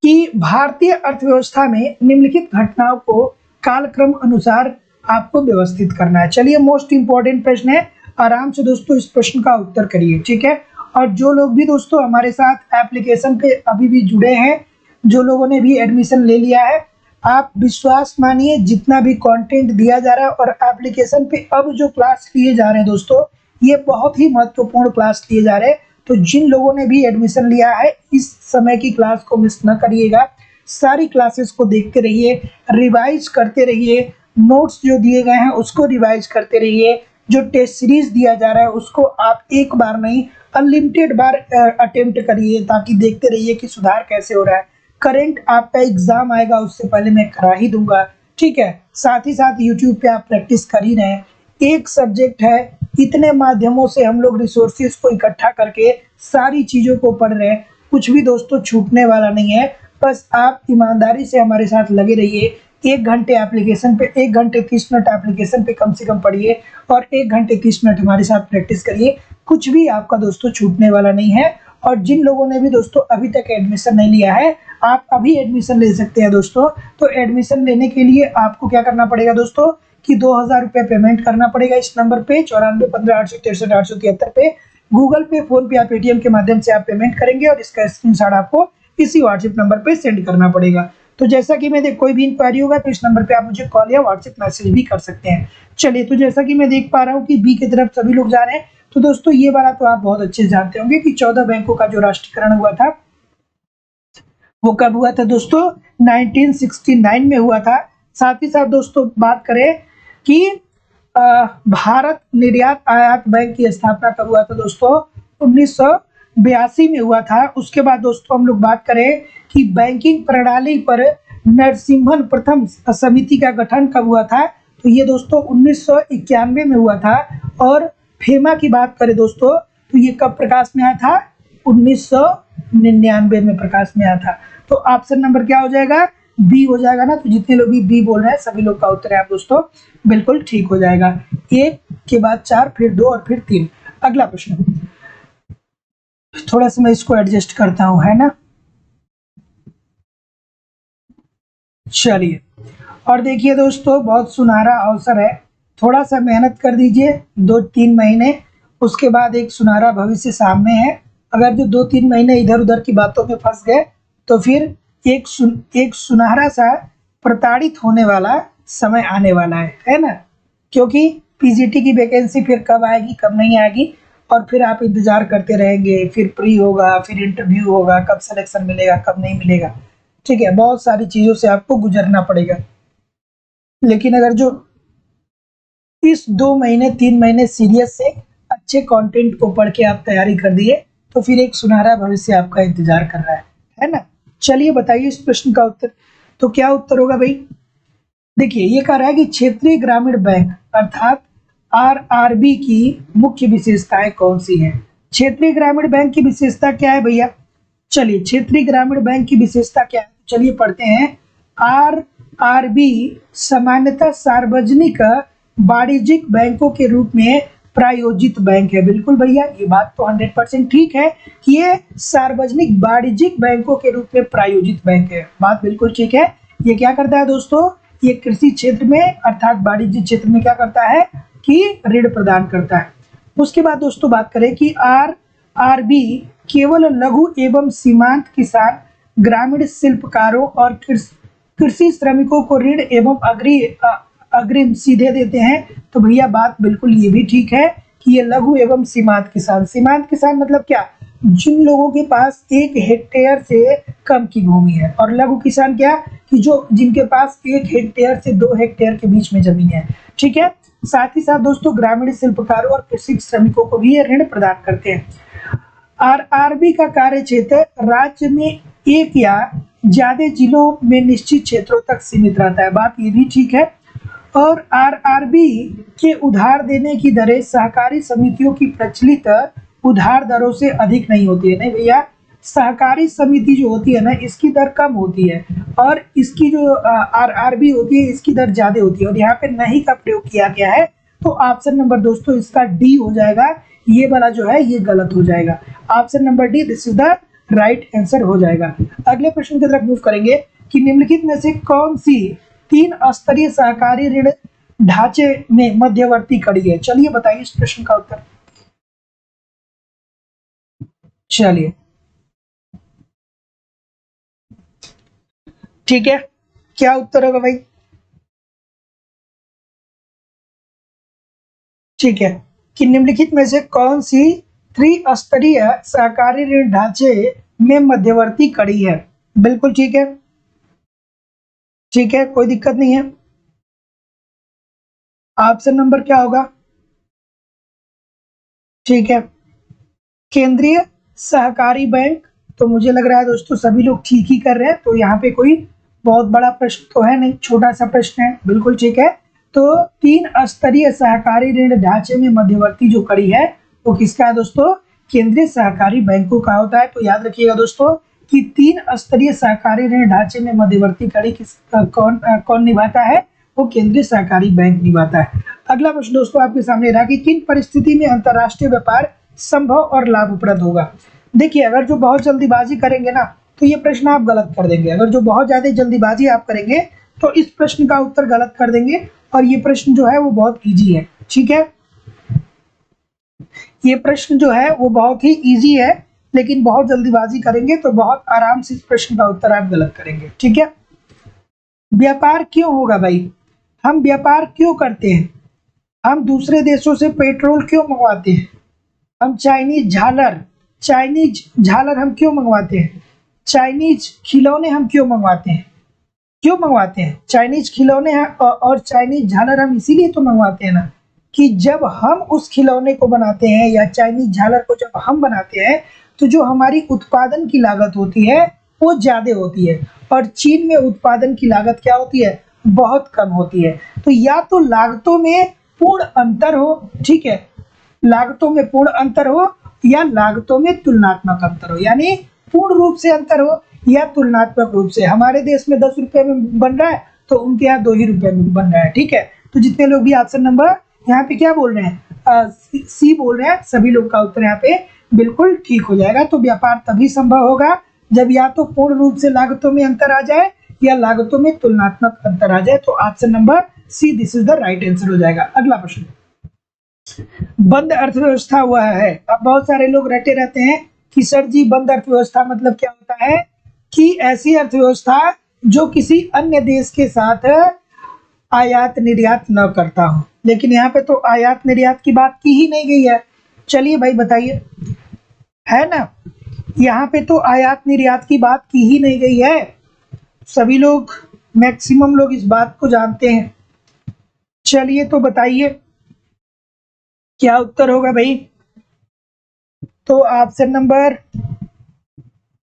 कि भारतीय अर्थव्यवस्था में निम्नलिखित घटनाओं को कालक्रम अनुसार आपको व्यवस्थित करना है। चलिए मोस्ट इंपॉर्टेंट प्रश्न है, आराम से दोस्तों इस प्रश्न का उत्तर करिए। ठीक है, और जो लोग भी दोस्तों हमारे साथ एप्लीकेशन पे अभी भी जुड़े हैं, जो लोगों ने भी एडमिशन ले लिया है, आप विश्वास मानिए जितना भी कंटेंट दिया जा रहा है और एप्लीकेशन पे अब जो क्लास लिए जा रहे हैं दोस्तों ये बहुत ही महत्वपूर्ण क्लास लिए जा रहे हैं। तो जिन लोगों ने भी एडमिशन लिया है इस समय की क्लास को मिस न करिएगा, सारी क्लासेस को देखते रहिए, रिवाइज करते रहिए, नोट्स जो दिए गए हैं उसको रिवाइज करते रहिए, जो टेस्ट सीरीज दिया जा रहा है उसको आप एक बार नहीं अनलिमिटेड बार अटेम्प्ट करिए ताकि देखते रहिए कि सुधार कैसे हो रहा है। करंट आपका एग्जाम आएगा उससे पहले मैं करा ही दूंगा। ठीक है, साथ ही साथ यूट्यूब पे आप प्रैक्टिस कर ही रहे हैं, एक सब्जेक्ट है, इतने माध्यमों से हम लोग रिसोर्सेज को इकट्ठा करके सारी चीज़ों को पढ़ रहे हैं, कुछ भी दोस्तों छूटने वाला नहीं है। बस आप ईमानदारी से हमारे साथ लगे रहिए, 1 घंटे एप्लीकेशन पे 1 घंटे 30 मिनट एप्लीकेशन पे कम से कम पढ़िए और 1 घंटे 30 मिनट हमारे साथ प्रैक्टिस करिए, कुछ भी आपका दोस्तों छूटने वाला नहीं है। और जिन लोगों ने भी दोस्तों अभी तक एडमिशन नहीं लिया है आप अभी एडमिशन ले सकते हैं दोस्तों। तो एडमिशन लेने के लिए आपको क्या करना पड़ेगा दोस्तों कि 2000 रुपये पेमेंट करना पड़ेगा इस नंबर पे 9415 पे, गूगल पे, फोन पे या पेटीएम के माध्यम से आप पेमेंट करेंगे और इसका स्क्रीनशॉट आपको इसी व्हाट्सएप नंबर पे सेंड करना पड़ेगा। तो जैसा कि मैं कोई भी इंक्वायरी होगा तो इस नंबर पे आप मुझे कॉल या व्हाट्सएप मैसेज भी कर सकते हैं। चलिए, तो जैसा कि मैं देख पा रहा हूँ कि बी की तरफ सभी लोग जा रहे हैं, तो दोस्तों ये वाला तो आप बहुत अच्छे से जानते होंगे कि 14 बैंकों का जो राष्ट्रीयकरण हुआ था वो कब हुआ था दोस्तों, 1969 में हुआ था। साथ ही साथ दोस्तों बात करें कि भारत निर्यात आयात बैंक की स्थापना कब हुआ था दोस्तों, 1982 में हुआ था। उसके बाद दोस्तों हम लोग बात करें कि बैंकिंग प्रणाली पर नरसिम्हन प्रथम समिति का गठन कब हुआ था, तो ये दोस्तों 1991 में हुआ था। और फेमा की बात करें दोस्तों तो ये कब प्रकाश में आया था, 1999 में प्रकाश में आया था। तो ऑप्शन नंबर क्या हो जाएगा, बी हो जाएगा ना। तो जितने लोग भी बी बोल रहे हैं सभी लोग का उत्तर है आप दोस्तों बिल्कुल ठीक हो जाएगा। 1 के बाद 4, फिर 2 और फिर 3। अगला प्रश्न, थोड़ा सा मैं इसको एडजस्ट करता हूं, है ना। चलिए, और देखिए दोस्तों बहुत सुनहरा अवसर है, थोड़ा सा मेहनत कर दीजिए 2-3 महीने, उसके बाद एक सुनहरा भविष्य सामने है। अगर जो 2-3 महीने इधर उधर की बातों में फंस गए तो फिर एक सुनहरा सा प्रताड़ित होने वाला समय आने वाला है ना। क्योंकि पीजीटी की वैकेंसी फिर कब आएगी कब नहीं आएगी, और फिर आप इंतजार करते रहेंगे, फिर प्री होगा, फिर इंटरव्यू होगा, कब सिलेक्शन मिलेगा कब नहीं मिलेगा। ठीक है, बहुत सारी चीज़ों से आपको गुजरना पड़ेगा। लेकिन अगर जो इस 2 महीने 3 महीने सीरियस से अच्छे कंटेंट को पढ़ के आप तैयारी कर दिए तो फिर एक सुनहरा भविष्य आपका इंतजार कर रहा है ना। चलिए बताइए इस प्रश्न का उत्तर। तो क्या उत्तर होगा भाई, देखिए ये कह रहा है कि क्षेत्रीय ग्रामीण बैंक अर्थात आरआरबी की मुख्य विशेषताएं कौन सी हैं। क्षेत्रीय ग्रामीण बैंक की विशेषता क्या है भैया, चलिए क्षेत्रीय ग्रामीण बैंक की विशेषता क्या है, चलिए पढ़ते हैं। आरआरबी सामान्यतः सार्वजनिक वाणिज्यिक बैंकों के रूप में प्रायोजित बैंक है। बिल्कुल भैया, ये बात तो 100% ठीक है कि ये सार्वजनिक वाणिज्यिक बैंकों के रूप में प्रायोजित बैंक है, बात बिल्कुल ठीक है। ये क्या करता है दोस्तों, ये कृषि क्षेत्र में अर्थात वाणिज्य क्षेत्र में क्या करता है कि ऋण प्रदान करता है। उसके बाद दोस्तों बात करें कि आरआरबी केवल लघु एवं सीमांत किसान, ग्रामीण शिल्पकारों और कृषि श्रमिकों को ऋण एवं अग्रिम सीधे देते हैं। तो भैया बात बिल्कुल ये भी ठीक है कि ये लघु एवं सीमांत किसान मतलब क्या, जिन लोगों के पास 1 हेक्टेयर से कम की भूमि है, और लघु किसान क्या कि जो जिनके पास 1 हेक्टेयर से 2 हेक्टेयर के बीच में जमीन है। ठीक है, साथ ही साथ दोस्तों ग्रामीण शिल्पकारों और कृषि श्रमिकों को भी ये ऋण प्रदान करते हैं। आरआरबी का कार्य क्षेत्र राज्य में एक या ज्यादा जिलों में निश्चित क्षेत्रों तक सीमित रहता है, बात ये भी ठीक है। और आरआरबी के उधार देने की दरें सहकारी समितियों की प्रचलित उधार दरों से अधिक नहीं होती है। नहीं भैया, सहकारी समिति जो होती है ना इसकी दर कम होती है, और इसकी जो आरआरबी होती है इसकी दर ज्यादा होती है, और यहाँ पे नहीं का प्रयोग किया गया है। तो ऑप्शन नंबर दोस्तों इसका डी हो जाएगा, ये वाला जो है ये गलत हो जाएगा। Option number D this is the right answer हो जाएगा। अगले प्रश्न की तरफ मूव करेंगे कि निम्नलिखित में से कौन सी 3 स्तरीय सहकारी ऋण ढांचे में मध्यवर्ती कड़ी है। चलिए बताइए इस प्रश्न का उत्तर। चलिए ठीक है, क्या उत्तर होगा भाई, ठीक है कि निम्नलिखित में से कौन सी त्रिस्तरीय सहकारी ऋण ढांचे में मध्यवर्ती कड़ी है। बिल्कुल ठीक है, ठीक है कोई दिक्कत नहीं है। ऑप्शन नंबर क्या होगा, ठीक है केंद्रीय सहकारी बैंक। तो मुझे लग रहा है दोस्तों सभी लोग ठीक ही कर रहे हैं, तो यहाँ पे कोई बहुत बड़ा प्रश्न तो है नहीं, छोटा सा प्रश्न है, बिल्कुल ठीक है। तो 3 स्तरीय सहकारी ऋण ढांचे में मध्यवर्ती जो कड़ी है वो किसका है दोस्तों, केंद्रीय सहकारी बैंकों का होता है। तो याद रखिएगा दोस्तों कि 3 स्तरीय सहकारी ऋण ढांचे में मध्यवर्ती कड़ी कौन निभाता है, वो केंद्रीय सहकारी बैंक निभाता है। अगला प्रश्न दोस्तों आपके सामने रहा कि किन परिस्थिति में अंतरराष्ट्रीय व्यापार संभव और लाभप्रद होगा। देखिए अगर जो बहुत जल्दीबाजी करेंगे ना तो ये प्रश्न आप गलत कर देंगे, अगर जो बहुत ज्यादा जल्दीबाजी आप करेंगे तो इस प्रश्न का उत्तर गलत कर देंगे, और ये प्रश्न जो है वो बहुत इजी है। ठीक है, ये प्रश्न जो है वो बहुत ही इजी है, लेकिन बहुत जल्दीबाजी करेंगे तो बहुत आराम से इस प्रश्न का उत्तर आप गलत करेंगे। ठीक है, व्यापार क्यों होगा भाई, हम व्यापार क्यों करते हैं, हम दूसरे देशों से पेट्रोल क्यों मंगवाते हैं, हम चाइनीज झालर हम क्यों मंगवाते हैं? चाइनीज खिलौने हम क्यों मंगवाते हैं? चाइनीज खिलौने हैं और चाइनीज झालर हम इसीलिए तो मंगवाते हैं ना, कि जब हम उस खिलौने को बनाते हैं या चाइनीज झालर को जब हम बनाते हैं, तो जो हमारी उत्पादन की लागत होती है वो ज्यादा होती है, और चीन में उत्पादन की लागत क्या होती है? बहुत कम होती है। तो या तो लागतों में पूर्ण अंतर हो, ठीक है, लागतों में पूर्ण अंतर हो या लागतों में तुलनात्मक अंतर हो, यानी पूर्ण रूप से अंतर हो या तुलनात्मक रूप से। हमारे देश में 10 रुपए में बन रहा है तो उनके यहाँ 2 ही रुपए में बन रहा है, ठीक है। तो जितने लोग भी ऑप्शन नंबर यहाँ पे क्या बोल रहे हैं, सी बोल रहे हैं, सभी लोग का उत्तर यहाँ पे बिल्कुल ठीक हो जाएगा। तो व्यापार तभी संभव होगा जब या तो पूर्ण रूप से लागतों में अंतर आ जाए या लागतों में तुलनात्मक अंतर आ जाए। तो option number C this is the right answer हो जाएगा। अगला प्रश्न, बंद अर्थव्यवस्था हुआ है। अब बहुत सारे लोग रटे रहते हैं कि सर जी बंद अर्थव्यवस्था मतलब क्या होता है, कि ऐसी अर्थव्यवस्था जो किसी अन्य देश के साथ आयात निर्यात न करता हो। लेकिन यहाँ पे तो आयात निर्यात की बात की ही नहीं गई है। चलिए भाई बताइए, है ना, यहाँ पे तो आयात निर्यात की बात की ही नहीं गई है। सभी लोग, मैक्सिमम लोग इस बात को जानते हैं। चलिए तो बताइए क्या उत्तर होगा भाई। तो ऑप्शन नंबर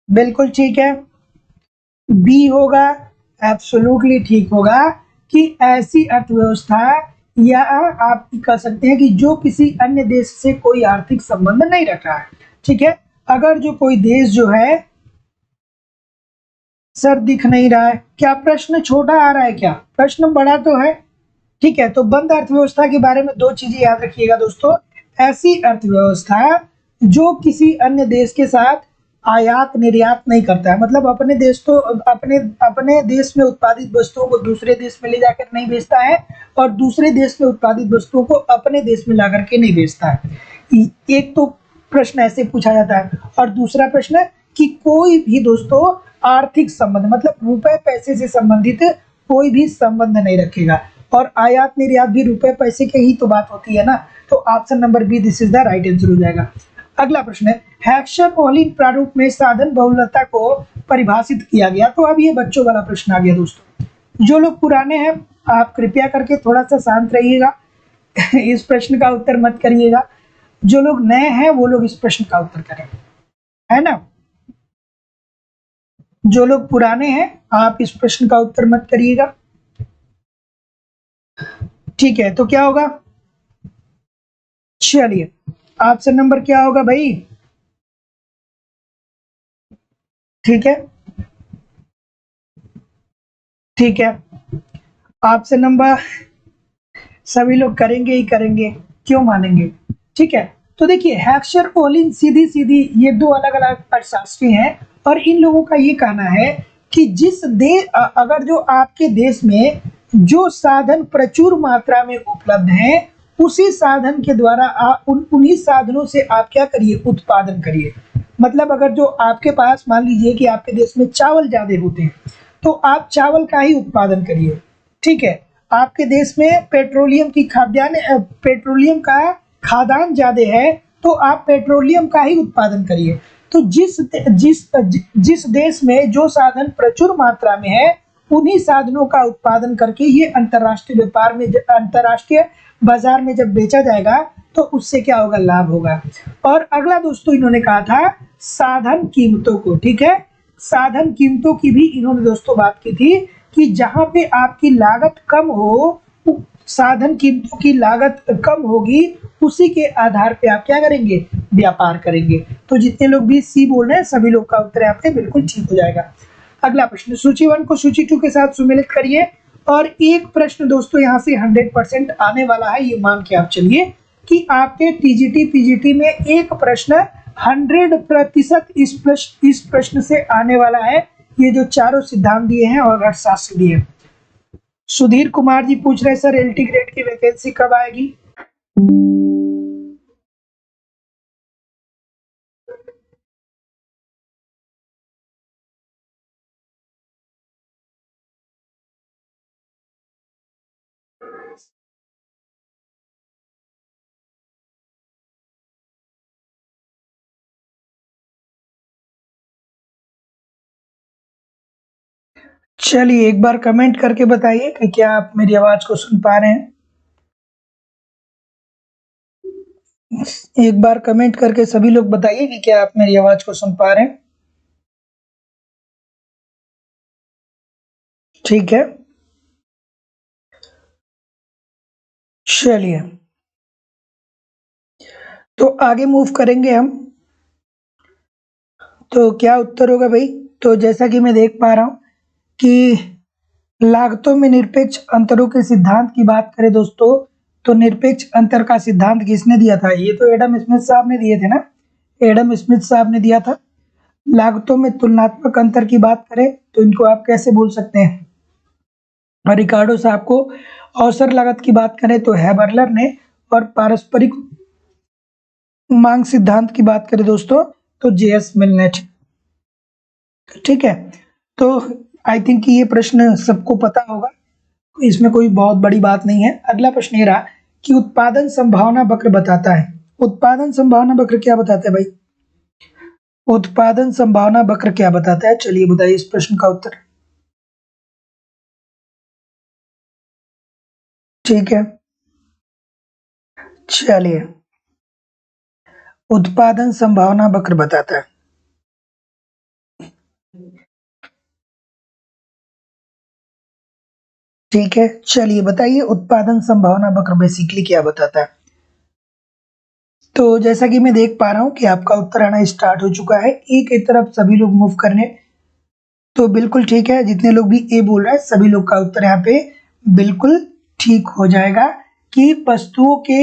बिल्कुल ठीक है, बी होगा, एब्सोल्युटली ठीक होगा, कि ऐसी अर्थव्यवस्था, या आप कह सकते हैं कि जो किसी अन्य देश से कोई आर्थिक संबंध नहीं रख रहा है, ठीक है। अगर जो कोई देश जो है, सर दिख नहीं रहा है क्या, प्रश्न छोटा आ रहा है क्या, प्रश्न बड़ा तो है, ठीक है। तो बंद अर्थव्यवस्था के बारे में दो चीजें याद रखिएगा दोस्तों, ऐसी अर्थव्यवस्था जो किसी अन्य देश के साथ आयात निर्यात नहीं करता है, मतलब अपने देश तो अपने अपने देश में उत्पादित वस्तुओं को दूसरे देश में ले जाकर नहीं बेचता है, और दूसरे देश में उत्पादित वस्तुओं को अपने देश में ला करके नहीं बेचता है। एक तो प्रश्न ऐसे पूछा जाता है, और दूसरा प्रश्न कि कोई भी दोस्तों आर्थिक संबंध, मतलब रुपए पैसे से संबंधित कोई भी संबंध नहीं रखेगा, और आयात निर्यात भी रुपए पैसे के ही तो बात होती है ना। तो option number B this is the right answer हो जाएगा। अगला प्रश्न है, हेक्साकोलिन प्रारूप में साधन बहुलता को परिभाषित किया गया। तो अब ये बच्चों वाला प्रश्न आ गया दोस्तों। जो लोग पुराने हैं आप कृपया करके थोड़ा सा शांत रहिएगा इस प्रश्न का उत्तर मत करिएगा। जो लोग नए हैं वो लोग इस प्रश्न का उत्तर करें, है ना। जो लोग पुराने हैं आप इस प्रश्न का उत्तर मत करिएगा, ठीक है। तो क्या होगा, चलिए ऑप्शन नंबर क्या होगा भाई, ठीक है, ठीक है। ऑप्शन नंबर सभी लोग करेंगे ही करेंगे, क्यों मानेंगे, ठीक है। तो देखिए हेक्सर ओलिन सीधी सीधी ये दो अलग अलग अर्थशास्त्री हैं, और इन लोगों का ये कहना है कि जिस देश, अगर जो आपके देश में जो साधन प्रचुर मात्रा में उपलब्ध हैं, उसी साधन के द्वारा उन्हीं साधनों से आप क्या करिए, उत्पादन करिए। मतलब अगर जो आपके पास, मान लीजिए कि आपके देश में चावल ज्यादा होते हैं, तो आप चावल का ही उत्पादन करिए, ठीक है। आपके देश में पेट्रोलियम की खाद्यान्न, पेट्रोलियम का खादान ज्यादा है, तो आप पेट्रोलियम का ही उत्पादन करिए। तो जिस देश में जो साधन प्रचुर मात्रा में है, उन्हीं साधनों का उत्पादन करके ये अंतर्राष्ट्रीय व्यापार में, अंतर्राष्ट्रीय बाजार में जब बेचा जाएगा तो उससे क्या होगा, लाभ होगा। और अगला दोस्तों इन्होंने कहा था साधन कीमतों को, ठीक है, साधन कीमतों की भी इन्होंने दोस्तों बात की थी, कि जहां पे आपकी लागत कम हो, साधन कीमतों की लागत कम होगी, उसी के आधार पे आप क्या करेंगे, व्यापार करेंगे। तो जितने लोग भी सी बोल रहे हैं सभी लोग का उत्तर यहाँ पे बिल्कुल ठीक हो जाएगा। अगला प्रश्न, सूची 1 को सूची 2 के साथ सुमेलित करिए। और एक प्रश्न दोस्तों यहाँ से 100% आने वाला है, ये मान के आप चलिए कि आपके टीजीटी पीजीटी में एक प्रश्न 100% इस प्रश्न से आने वाला है। ये जो चारों सिद्धांत दिए हैं और अर्थशास्त्र दिए। सुधीर कुमार जी पूछ रहे हैं सर एलटी ग्रेड की वैकेंसी कब आएगी। चलिए एक बार कमेंट करके बताइए कि क्या आप मेरी आवाज को सुन पा रहे हैं। एक बार कमेंट करके सभी लोग बताइए कि क्या आप मेरी आवाज को सुन पा रहे हैं। ठीक है, चलिए तो आगे मूव करेंगे हम। तो क्या उत्तर होगा भाई? तो जैसा कि मैं देख पा रहा हूं कि लागतों में निरपेक्ष अंतरों के सिद्धांत की बात करें दोस्तों, तो निरपेक्ष अंतर का सिद्धांत किसने दिया था? ये तो एडम स्मिथ साहब ने दिए थे ना, एडम स्मिथ साहब ने दिया था। लागतों में तुलनात्मक अंतर की बात करें तो इनको आप कैसे बोल सकते हैं? और रिकार्डो साहब को अवसर लागत की बात करें तो हैबरलर ने, और पारस्परिक मांग सिद्धांत की बात करें दोस्तों तो जेएस मिलनेट। ठीक है, तो आई थिंक ये प्रश्न सबको पता होगा, इसमें कोई बहुत बड़ी बात नहीं है। अगला प्रश्न ये रहा कि उत्पादन संभावना वक्र बताता है। उत्पादन संभावना वक्र क्या बताता है भाई? उत्पादन संभावना वक्र क्या बताता है? चलिए बताइए इस प्रश्न का उत्तर। ठीक है, चलिए उत्पादन संभावना वक्र बताता है। ठीक है, चलिए बताइए उत्पादन संभावना वक्र बेसिकली क्या बताता है। तो जैसा कि मैं देख पा रहा हूं कि आपका उत्तर आना स्टार्ट हो चुका है। ए की तरफ सभी लोग मूव करने, तो बिल्कुल ठीक है। जितने लोग भी ए बोल रहे हैं सभी लोग का उत्तर यहाँ पे बिल्कुल ठीक हो जाएगा कि वस्तुओं के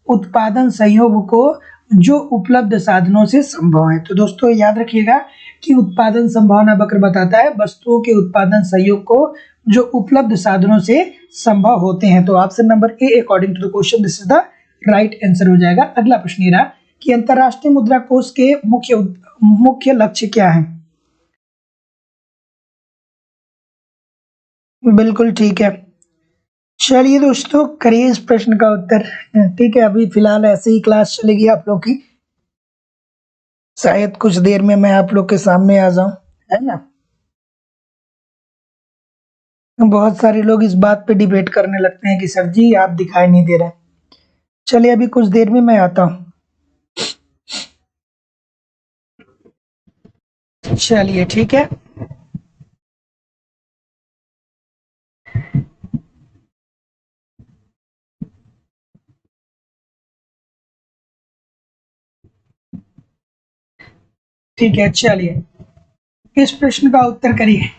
उत्पादन संयोग को जो उपलब्ध साधनों से संभव है। तो दोस्तों याद रखिएगा कि उत्पादन संभावना वक्र बताता है वस्तुओं के उत्पादन संयोग को जो उपलब्ध साधनों से संभव होते हैं। तो option number A according to the question this is the right answer हो जाएगा। अगला प्रश्न ये रहा कि अंतरराष्ट्रीय मुद्रा कोष के मुख्य लक्ष्य क्या है? बिल्कुल ठीक है। चलिए दोस्तों करिए इस प्रश्न का उत्तर। ठीक है, अभी फिलहाल ऐसे ही क्लास चलेगी आप लोग की, शायद कुछ देर में मैं आप लोग के सामने आ जाऊं, है ना। बहुत सारे लोग इस बात पे डिबेट करने लगते हैं कि सर जी आप दिखाई नहीं दे रहे। चलिए अभी कुछ देर में मैं आता हूं। चलिए ठीक है, ठीक है, चलिए इस प्रश्न का उत्तर करिए।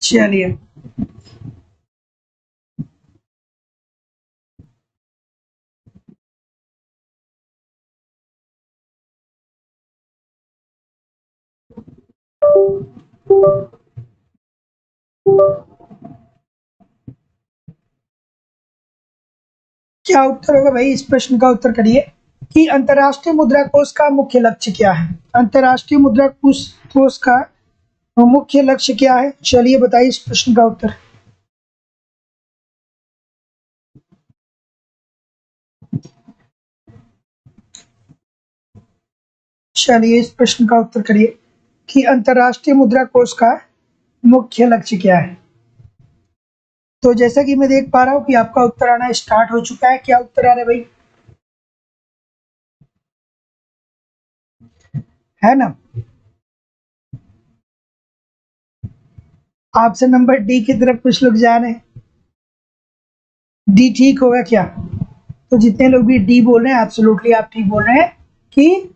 चलिए क्या उत्तर होगा भाई? इस प्रश्न का उत्तर करिए कि अंतरराष्ट्रीय मुद्रा कोष का मुख्य लक्ष्य क्या है? अंतरराष्ट्रीय मुद्रा कोष का मुख्य लक्ष्य क्या है? चलिए बताइए इस प्रश्न का उत्तर। चलिए इस प्रश्न का उत्तर करिए कि अंतरराष्ट्रीय मुद्रा कोष का मुख्य लक्ष्य क्या है? तो जैसा कि मैं देख पा रहा हूँ कि आपका उत्तर आना स्टार्ट हो चुका है। क्या उत्तर आ रहा है भाई? है ना। ऑप्शन नंबर डी की तरफ कुछ लोग जा रहे हैं। डी ठीक होगा क्या? तो जितने लोग भी डी बोल रहे हैं एब्सोल्युटली आप ठीक बोल रहे हैं कि,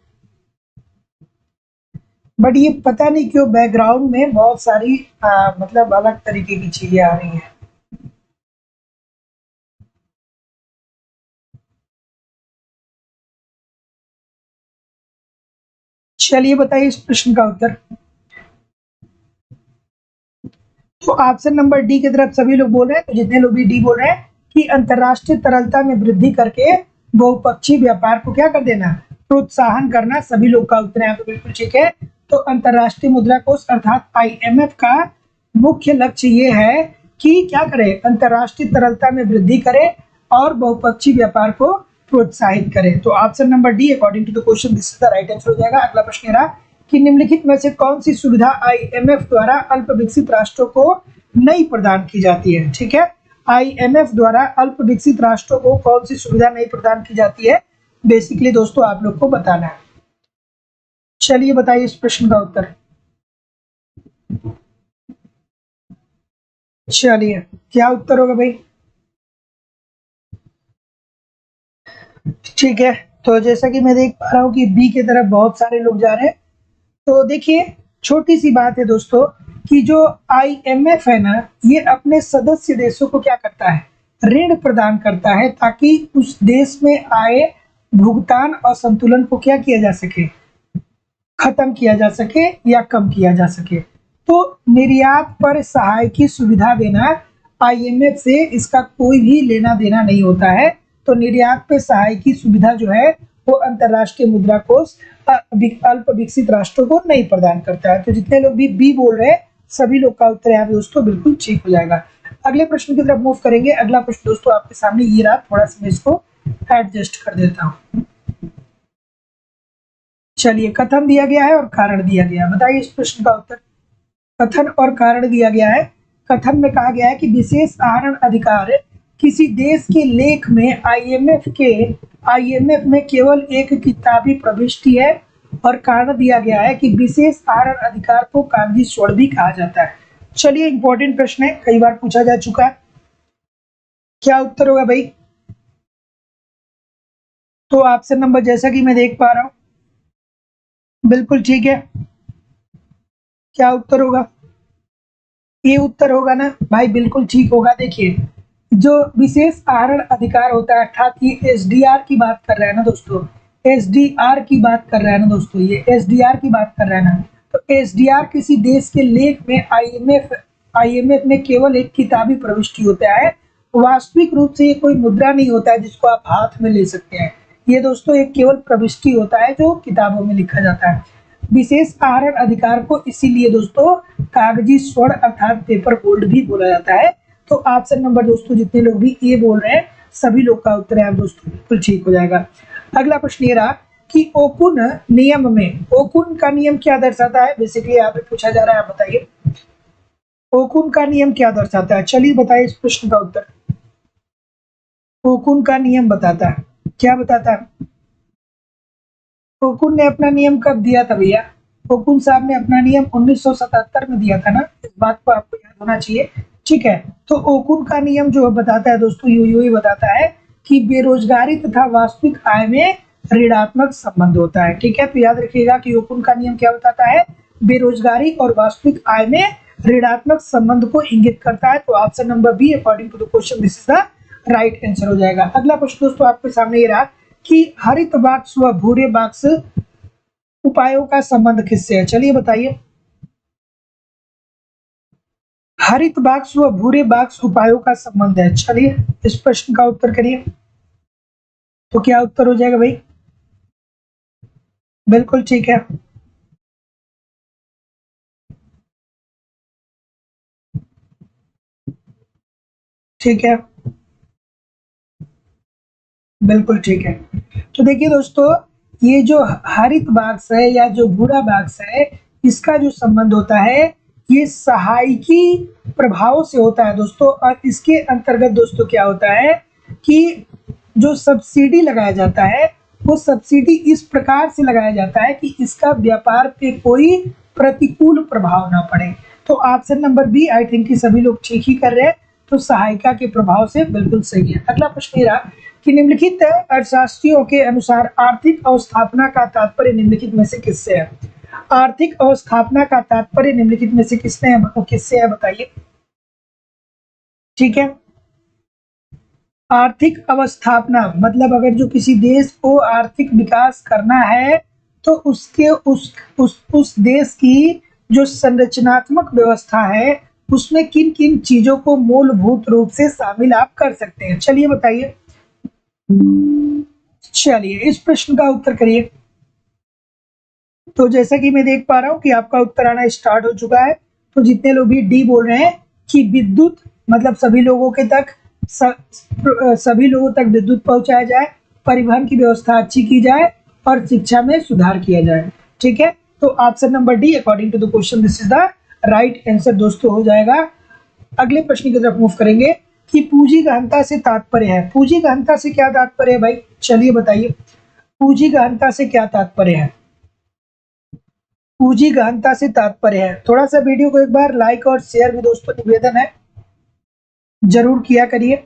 बट ये पता नहीं क्यों बैकग्राउंड में बहुत सारी मतलब अलग तरीके की चीजें आ रही हैं। चलिए बताइए इस प्रश्न का उत्तर। तो ऑप्शन नंबर डी की तरफ सभी लोग बोल रहे हैं, तो जितने लोग भी डी बोल रहे हैं कि अंतरराष्ट्रीय तरलता में वृद्धि करके बहुपक्षीय व्यापार को क्या कर देना, प्रोत्साहन करना, सभी लोग का उत्तर यहाँ पे बिल्कुल ठीक है। तो अंतरराष्ट्रीय मुद्रा कोष अर्थात आईएमएफ का मुख्य लक्ष्य ये है कि क्या करे, अंतरराष्ट्रीय तरलता में वृद्धि करे और बहुपक्षीय व्यापार को प्रोत्साहित करें। तो option number D according to the question this is the right answer हो जाएगा। अगला प्रश्न रहा कि निम्नलिखित में से कौन सी सुविधा आईएमएफ द्वारा अल्प विकसित राष्ट्रों को नहीं प्रदान की जाती है। ठीक है, आईएमएफ द्वारा अल्प विकसित राष्ट्रों को कौन सी सुविधा नहीं प्रदान की जाती है, बेसिकली दोस्तों आप लोग को बताना है। चलिए बताइए इस प्रश्न का उत्तर। चलिए क्या उत्तर होगा भाई। ठीक है, तो जैसा कि मैं देख पा रहा हूँ कि बी की तरफ बहुत सारे लोग जा रहे हैं। तो देखिए छोटी सी बात है दोस्तों कि जो आईएमएफ है ना, ये अपने सदस्य देशों को क्या करता है, ऋण प्रदान करता है ताकि उस देश में आए भुगतान असंतुलन को क्या किया जा सके, खत्म किया जा सके या कम किया जा सके। तो निर्यात पर सहाय की सुविधा देना आईएमएफ से इसका कोई भी लेना देना नहीं होता है। तो निर्यात पर सहाय की सुविधा जो है वो अंतर्राष्ट्रीय मुद्रा कोष अल्प विकसित राष्ट्रों को नहीं प्रदान करता है। तो जितने लोग भी बी बोल रहे हैं सभी लोग का उत्तर यहाँ पे दोस्तों बिल्कुल ठीक हो जाएगा। अगले प्रश्न की तरफ मूव करेंगे। अगला प्रश्न दोस्तों आपके सामने ये रहा, थोड़ा सा मैं इसको एडजस्ट कर देता हूँ। चलिए कथन दिया गया है और कारण दिया गया है, बताइए इस प्रश्न का उत्तर। कथन और कारण दिया गया है। कथन में कहा गया है कि विशेष आहरण अधिकार किसी देश के लेख में आईएमएफ में केवल एक किताबी प्रविष्टि है, और कारण दिया गया है कि विशेष आहरण अधिकार को कागजी स्वर्ण भी कहा जाता है। चलिए इंपॉर्टेंट प्रश्न है, कई बार पूछा जा चुका है। क्या उत्तर होगा भाई। तो ऑप्शन नंबर जैसा कि मैं देख पा रहा हूं बिल्कुल ठीक है। क्या उत्तर होगा, ये उत्तर होगा ना भाई, बिल्कुल ठीक होगा। देखिए जो विशेष आहरण अधिकार होता है अर्थात ये एसडीआर की बात कर रहा है ना दोस्तों, एसडीआर की बात कर रहा है ना दोस्तों, ये एसडीआर की बात कर रहा है ना। तो एसडीआर किसी देश के लेख में आईएमएफ में केवल एक किताबी प्रविष्टि होता है, वास्तविक रूप से ये कोई मुद्रा नहीं होता है जिसको आप हाथ में ले सकते हैं। ये दोस्तों एक केवल प्रविष्टि होता है जो किताबों में लिखा जाता है। विशेष आहरण अधिकार को इसीलिए दोस्तों कागजी स्वर्ण अर्थात पेपर गोल्ड भी बोला जाता है। तो ऑप्शन नंबर दोस्तों जितने लोग भी ये बोल रहे हैं सभी लोग का उत्तर है दोस्तों बिल्कुल ठीक हो जाएगा। अगला प्रश्न ये रहा कि ओकुन नियम में, ओकुन का नियम क्या दर्शाता है, बेसिकली यहाँ पे पूछा जा रहा है, आप बताइए ओकुन का नियम क्या दर्शाता है। चलिए बताइए इस प्रश्न का उत्तर। ओकुन का नियम बताता है, क्या बताता है। ओकुन ने अपना नियम कब दिया था भैया, ओकुन साहब ने अपना नियम 1977 में दिया था ना, इस बात को आपको याद होना चाहिए। ठीक है, तो ओकुन का नियम जो बताता है दोस्तों यू बताता है कि बेरोजगारी तथा वास्तविक आय में ऋणात्मक संबंध होता है। ठीक है, तो याद रखिएगा कि ओकुन का नियम क्या बताता है, बेरोजगारी और वास्तविक आय में ऋणात्मक संबंध को इंगित करता है। तो option number B according to the question this is the right answer हो जाएगा। अगला प्रश्न दोस्तों आपके सामने ये रहा कि हरित बॉक्स व भूरे बॉक्स उपायों का संबंध किससे है। चलिए बताइए, हरित बॉक्स व भूरे बॉक्स उपायों का संबंध है। चलिए इस प्रश्न का उत्तर करिए। तो क्या उत्तर हो जाएगा भाई, बिल्कुल ठीक है। ठीक है, बिल्कुल ठीक है। तो देखिए दोस्तों ये जो हरित बॉक्स है या जो भूरा बॉक्स है इसका जो संबंध होता है ये सहायकी प्रभाव से होता है दोस्तों। और इसके अंतर्गत दोस्तों क्या होता है कि जो सब्सिडी लगाया जाता है वो सब्सिडी इस प्रकार से लगाया जाता है कि इसका व्यापार पे कोई प्रतिकूल प्रभाव ना पड़े। तो option number B I think कि सभी लोग ठीक ही कर रहे हैं, तो सहायिका के प्रभाव से बिल्कुल सही है। अगला प्रश्न ये रहा कि निम्नलिखित अर्थशास्त्रियों के अनुसार आर्थिक अवस्थापना का तात्पर्य निम्नलिखित में से किससे है। आर्थिक अवस्थापना का तात्पर्य निम्नलिखित में से किससे है बताइए। ठीक है, आर्थिक अवस्थापना मतलब अगर जो किसी देश को आर्थिक विकास करना है तो उसके उस देश की जो संरचनात्मक व्यवस्था है उसमें किन किन चीजों को मूलभूत रूप से शामिल आप कर सकते हैं। चलिए बताइए, चलिए इस प्रश्न का उत्तर करिए। तो जैसा कि मैं देख पा रहा हूं कि आपका उत्तर आना स्टार्ट हो चुका है। तो जितने लोग भी डी बोल रहे हैं कि विद्युत मतलब सभी लोगों तक विद्युत पहुंचाया जाए, परिवहन की व्यवस्था अच्छी की जाए और शिक्षा में सुधार किया जाए। ठीक है, तो option number D according to the question this is the right answer दोस्तों हो जाएगा। अगले प्रश्न की तरफ मूव करेंगे कि पूंजी गहनता से तात्पर्य है। पूंजी गहनता से क्या तात्पर्य है भाई, चलिए बताइए, पूंजी गहनता से क्या तात्पर्य है। पूंजी गहनता से तात्पर्य है, थोड़ा सा वीडियो को एक बार लाइक और शेयर भी दोस्तों निवेदन है जरूर किया करिए।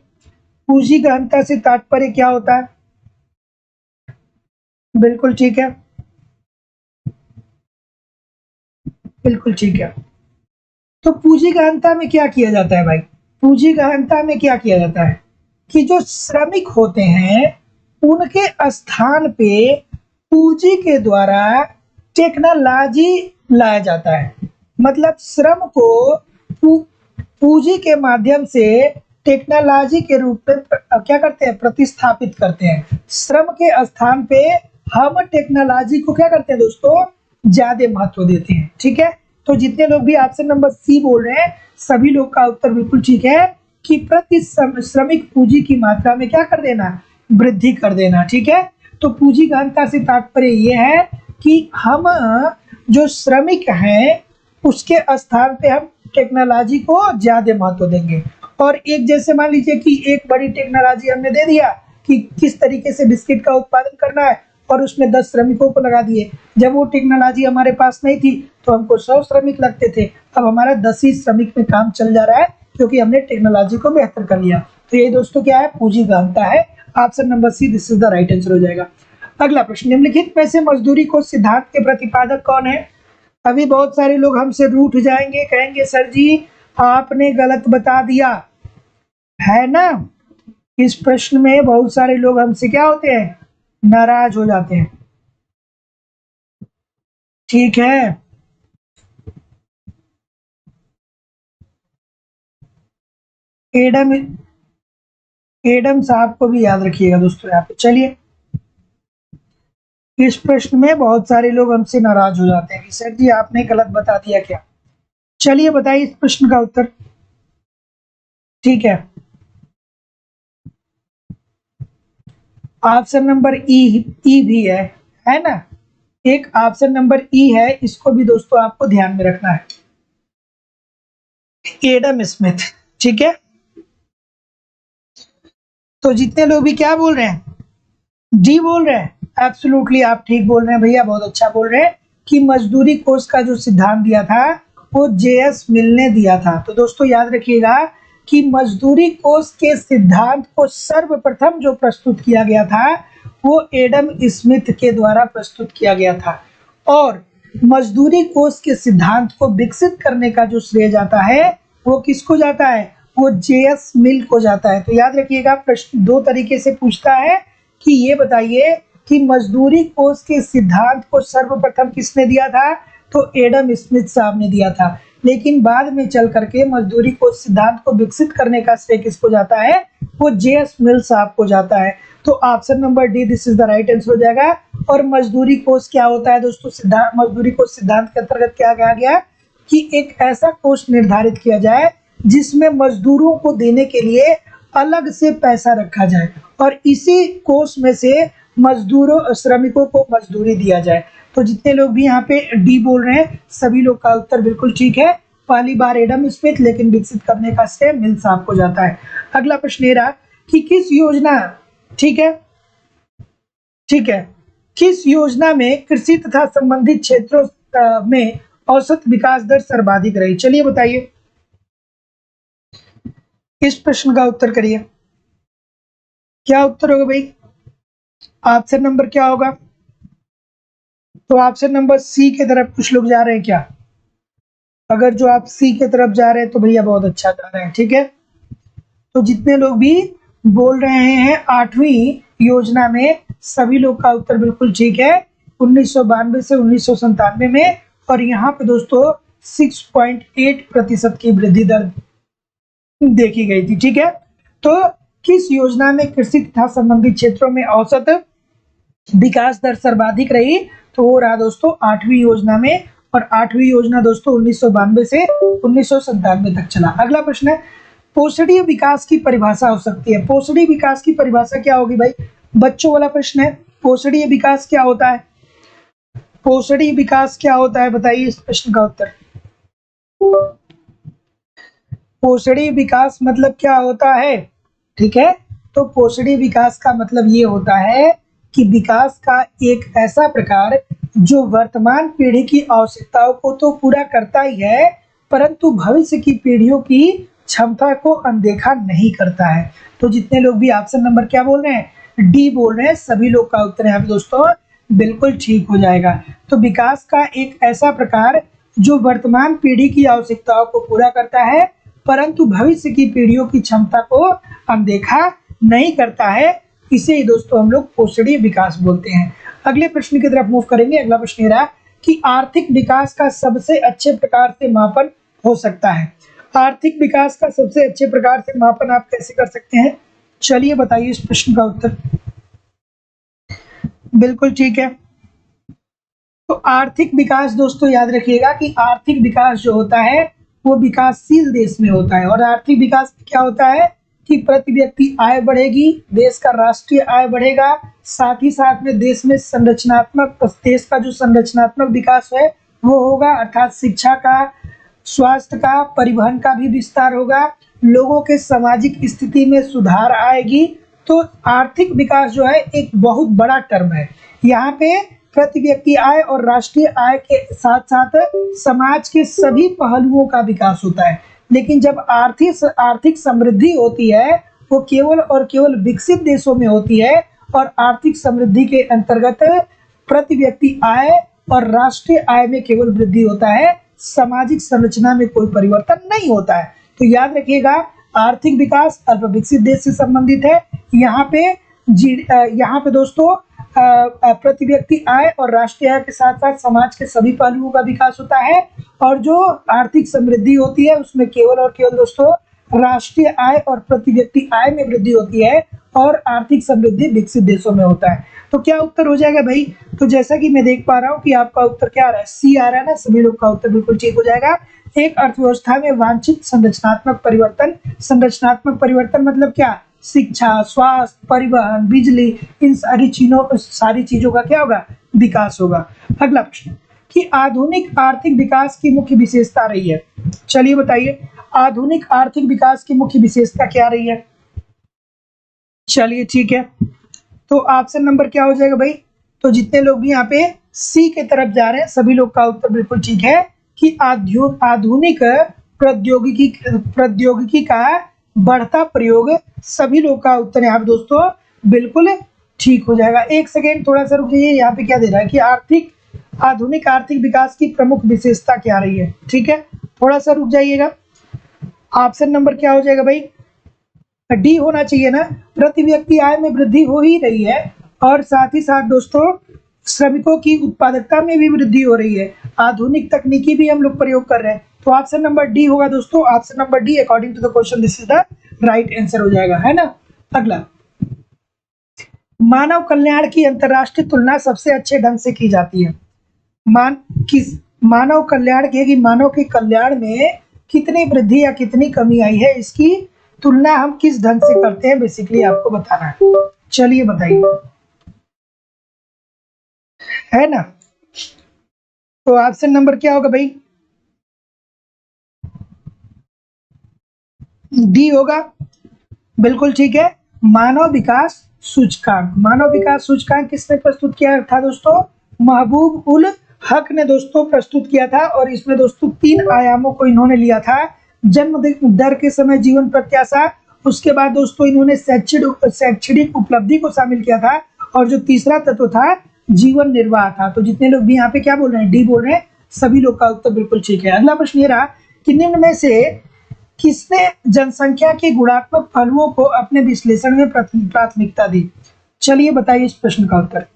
पूंजी गहनता से तात्पर्य क्या होता है, बिल्कुल ठीक है, बिल्कुल ठीक है। तो पूंजी गहनता में क्या किया जाता है भाई, पूंजी गहनता में क्या किया जाता है कि जो श्रमिक होते हैं उनके स्थान पे पूंजी के द्वारा टेक्नोलॉजी लाया जाता है। मतलब श्रम को पूंजी के माध्यम से टेक्नोलॉजी के रूप में क्या करते हैं, प्रतिस्थापित करते हैं। श्रम के स्थान पे हम टेक्नोलॉजी को क्या करते हैं दोस्तों, ज्यादा महत्व देते हैं। ठीक है, तो जितने लोग भी ऑप्शन नंबर सी बोल रहे हैं सभी लोग का उत्तर बिल्कुल ठीक है कि प्रति श्रमिक पूंजी की मात्रा में क्या कर देना, वृद्धि कर देना। ठीक है, तो पूंजी गहनता से तात्पर्य ये है कि हम जो श्रमिक हैं उसके स्थान पे हम टेक्नोलॉजी को ज्यादा महत्व देंगे। और एक जैसे मान लीजिए कि एक बड़ी टेक्नोलॉजी हमने दे दिया कि किस तरीके से बिस्किट का उत्पादन करना है और उसमें 10 श्रमिकों को लगा दिए। जब वो टेक्नोलॉजी हमारे पास नहीं थी तो हमको 100 श्रमिक लगते थे, अब हमारा 10 ही श्रमिक में काम चल जा रहा है क्योंकि हमने टेक्नोलॉजी को बेहतर कर लिया। तो ये दोस्तों क्या है, पूंजी गहनता है। Option number C this is the right answer हो जाएगा। अगला प्रश्न, निम्नलिखित में से मजदूरी को सिद्धांत के प्रतिपादक कौन है। अभी बहुत सारे लोग हमसे रूठ जाएंगे, कहेंगे सर जी आपने गलत बता दिया है ना। इस प्रश्न में बहुत सारे लोग हमसे क्या होते हैं, नाराज हो जाते हैं। ठीक है, एडम साहब को भी याद रखिएगा दोस्तों यहाँ पे। चलिए, इस प्रश्न में बहुत सारे लोग हमसे नाराज हो जाते हैं कि सर जी आपने गलत बता दिया क्या। चलिए बताइए इस प्रश्न का उत्तर। ठीक है, ऑप्शन नंबर ई भी है ना, एक ऑप्शन नंबर ई है, इसको भी दोस्तों आपको ध्यान में रखना है, एडम स्मिथ। ठीक है, तो जितने लोग भी क्या बोल रहे हैं, डी बोल रहे हैं, एब्सोल्युटली आप ठीक बोल रहे हैं भैया, बहुत अच्छा बोल रहे हैं कि मजदूरी कोष का जो सिद्धांत दिया था वो जेएस मिल ने दिया था। तो दोस्तों याद रखिएगा कि मजदूरी कोष के सिद्धांत को सर्वप्रथम जो प्रस्तुत किया गया था वो एडम स्मिथ के द्वारा प्रस्तुत किया गया था। और मजदूरी कोष के सिद्धांत को विकसित करने का जो श्रेय जाता है वो किसको जाता है, वो जेएस मिल को जाता है। तो याद रखिएगा प्रश्न दो तरीके से पूछता है कि ये बताइए कि मजदूरी कोष के सिद्धांत को सर्वप्रथम किसने दिया था, तो एडम स्मिथ साहब ने दिया था। लेकिन बाद में चल करके मजदूरी कोष सिद्धांत को विकसित करने का श्रेय किसको जाता है, वो जेएस मिल साहब को जाता है। तो option number D this is the right answer हो जाएगा। और मजदूरी कोष क्या होता है दोस्तों, सिद्धांत मजदूरी कोष सिद्धांत के अंतर्गत क्या कहा गया कि एक ऐसा कोष निर्धारित किया जाए जिसमें मजदूरों को देने के लिए अलग से पैसा रखा जाए और इसी कोष में से मजदूरों श्रमिकों को मजदूरी दिया जाए। तो जितने लोग भी यहाँ पे डी बोल रहे हैं सभी लोग का उत्तर बिल्कुल ठीक है। पहली बार एडम स्मिथ, लेकिन विकसित करने का श्रेय मिल साहब को जाता है। अगला प्रश्न ये रहा कि किस योजना, ठीक है, किस योजना में कृषि तथा संबंधित क्षेत्रों में औसत विकास दर सर्वाधिक रही। चलिए बताइए, इस प्रश्न का उत्तर करिए, क्या उत्तर होगा भाई, ऑप्शन नंबर क्या होगा। तो ऑप्शन नंबर सी की तरफ कुछ लोग जा रहे हैं क्या, अगर जो आप सी की तरफ जा रहे हैं तो भैया बहुत अच्छा जा रहे हैं। ठीक है, तो जितने लोग भी बोल रहे हैं 8वीं योजना में सभी लोग का उत्तर बिल्कुल ठीक है, 1992 से 1997 में। और यहाँ पे दोस्तों 6.8% की वृद्धि दर देखी गई थी। ठीक है, तो किस योजना में कृषि तथा संबंधित क्षेत्रों में औसत विकास दर सर्वाधिक रही, तो वो रहा दोस्तों 8वीं योजना में। और 8वीं योजना दोस्तों 1992 से 1997 तक चला। अगला प्रश्न है, पोषणीय विकास की परिभाषा हो सकती है। पोषणीय विकास की परिभाषा क्या होगी भाई, बच्चों वाला प्रश्न है, पोषणीय विकास क्या होता है? पोषणीय विकास क्या होता है, बताइए इस प्रश्न का उत्तर। पोषणीय विकास मतलब क्या होता है? ठीक है, तो पोषणीय विकास का मतलब ये होता है कि विकास का एक ऐसा प्रकार जो वर्तमान पीढ़ी की आवश्यकताओं को तो पूरा करता ही है, परंतु भविष्य की पीढ़ियों की क्षमता को अनदेखा नहीं करता है। तो जितने लोग भी ऑप्शन नंबर क्या बोल रहे हैं, डी बोल रहे हैं, सभी लोग का उत्तर यहाँ पे दोस्तों बिल्कुल ठीक हो जाएगा। तो विकास का एक ऐसा प्रकार जो वर्तमान पीढ़ी की आवश्यकताओं को पूरा करता है, परंतु भविष्य की पीढ़ियों की क्षमता को अनदेखा नहीं करता है, इसे ही दोस्तों हम लोग पोषणीय विकास बोलते हैं। अगले प्रश्न की तरफ मूव करेंगे। अगला प्रश्न ये रहा कि आर्थिक विकास का सबसे अच्छे प्रकार से मापन हो सकता है। आर्थिक विकास का सबसे अच्छे प्रकार से मापन आप कैसे कर सकते हैं, चलिए बताइए इस प्रश्न का उत्तर। बिल्कुल ठीक है, तो आर्थिक विकास दोस्तों याद रखिएगा कि आर्थिक विकास जो होता है वो विकासशील देश में होता है। और आर्थिक विकास में क्या होता है कि प्रति व्यक्ति आय बढ़ेगी, देश का राष्ट्रीय आय बढ़ेगा, साथ ही साथ में देश में देश का जो संरचनात्मक विकास है वो होगा, अर्थात शिक्षा का, स्वास्थ्य का, परिवहन का भी विस्तार होगा, लोगों के सामाजिक स्थिति में सुधार आएगी। तो आर्थिक विकास जो है एक बहुत बड़ा टर्म है। यहाँ पे प्रति व्यक्ति आय और राष्ट्रीय आय के साथ साथ समाज के सभी पहलुओं का विकास होता है। लेकिन जब आर्थिक समृद्धि होती है वो केवल और केवल विकसित देशों में होती है, और आर्थिक समृद्धि के अंतर्गत प्रति व्यक्ति आय और राष्ट्रीय आय में केवल वृद्धि होता है, सामाजिक संरचना में कोई परिवर्तन नहीं होता है। तो याद रखिएगा आर्थिक विकास अल्प विकसित देश से संबंधित है। यहाँ पे दोस्तों प्रति व्यक्ति आय और राष्ट्रीय आय के साथ साथ समाज के सभी पहलुओं का विकास होता है, और जो आर्थिक समृद्धि होती है उसमें केवल और केवल दोस्तों राष्ट्रीय आय और प्रति व्यक्ति आय में वृद्धि होती है, और आर्थिक समृद्धि विकसित देशों में होता है। तो क्या उत्तर हो जाएगा भाई? तो जैसा कि मैं देख पा रहा हूँ कि आपका उत्तर क्या आ रहा है, सी आ रहा है ना, सभी लोग का उत्तर बिल्कुल ठीक हो जाएगा। एक अर्थव्यवस्था में वांछित संरचनात्मक परिवर्तन मतलब क्या, शिक्षा, स्वास्थ्य, परिवहन, बिजली, इन सारी चीजों का क्या होगा, विकास होगा। अगला प्रश्न कि आधुनिक आर्थिक विकास की मुख्य विशेषता रही है, चलिए बताइए आधुनिक आर्थिक विकास की मुख्य विशेषता क्या रही है। चलिए ठीक है, तो ऑप्शन नंबर क्या हो जाएगा भाई? तो जितने लोग भी यहाँ पे सी के तरफ जा रहे हैं सभी लोग का उत्तर बिल्कुल ठीक है कि आधुनिक प्रौद्योगिकी का बढ़ता प्रयोग, सभी लोग का उत्तर यहाँ पे दोस्तों बिल्कुल ठीक हो जाएगा। एक सेकेंड थोड़ा सा रुकिए, यहाँ पे क्या दे रहा है कि आधुनिक आर्थिक विकास की प्रमुख विशेषता क्या रही है। ठीक है, थोड़ा सा रुक जाइएगा। ऑप्शन नंबर क्या हो जाएगा भाई? डी होना चाहिए ना, प्रति व्यक्ति आय में वृद्धि हो ही रही है, और साथ ही साथ दोस्तों श्रमिकों की उत्पादकता में भी वृद्धि हो रही है, आधुनिक तकनीकी भी हम लोग प्रयोग कर रहे हैं। तो ऑप्शन नंबर डी होगा दोस्तों, option number D according to the question this is the right answer हो जाएगा, है ना। अगला, मानव कल्याण की अंतरराष्ट्रीय तुलना सबसे अच्छे ढंग से की जाती है। मानव कल्याण की मानव के कल्याण में कितनी वृद्धि या कितनी कमी आई है, इसकी तुलना हम किस ढंग से करते हैं, बेसिकली आपको बताना है। चलिए बताइए, है ना। तो ऑप्शन नंबर क्या होगा भाई? डी होगा, बिल्कुल ठीक है। मानव विकास सूचकांक, मानव विकास सूचकांक किसने प्रस्तुत किया था दोस्तों? महबूब उल हक ने दोस्तों प्रस्तुत किया था, और इसमें दोस्तों 3 आयामों को इन्होंने लिया था। जन्म दर के समय जीवन प्रत्याशा, उसके बाद दोस्तों इन्होंने शैक्षणिक उपलब्धि को शामिल किया था, और जो तीसरा तत्व था जीवन निर्वाह था। तो जितने लोग भी यहाँ पे क्या बोल रहे हैं, डी बोल रहे हैं, सभी लोग का उत्तर बिल्कुल ठीक है। अगला प्रश्न ये रहा कि निम्न में से किसने जनसंख्या के गुणात्मक पहलुओं को अपने विश्लेषण में प्राथमिकता दी? चलिए बताइए इस प्रश्न का उत्तर।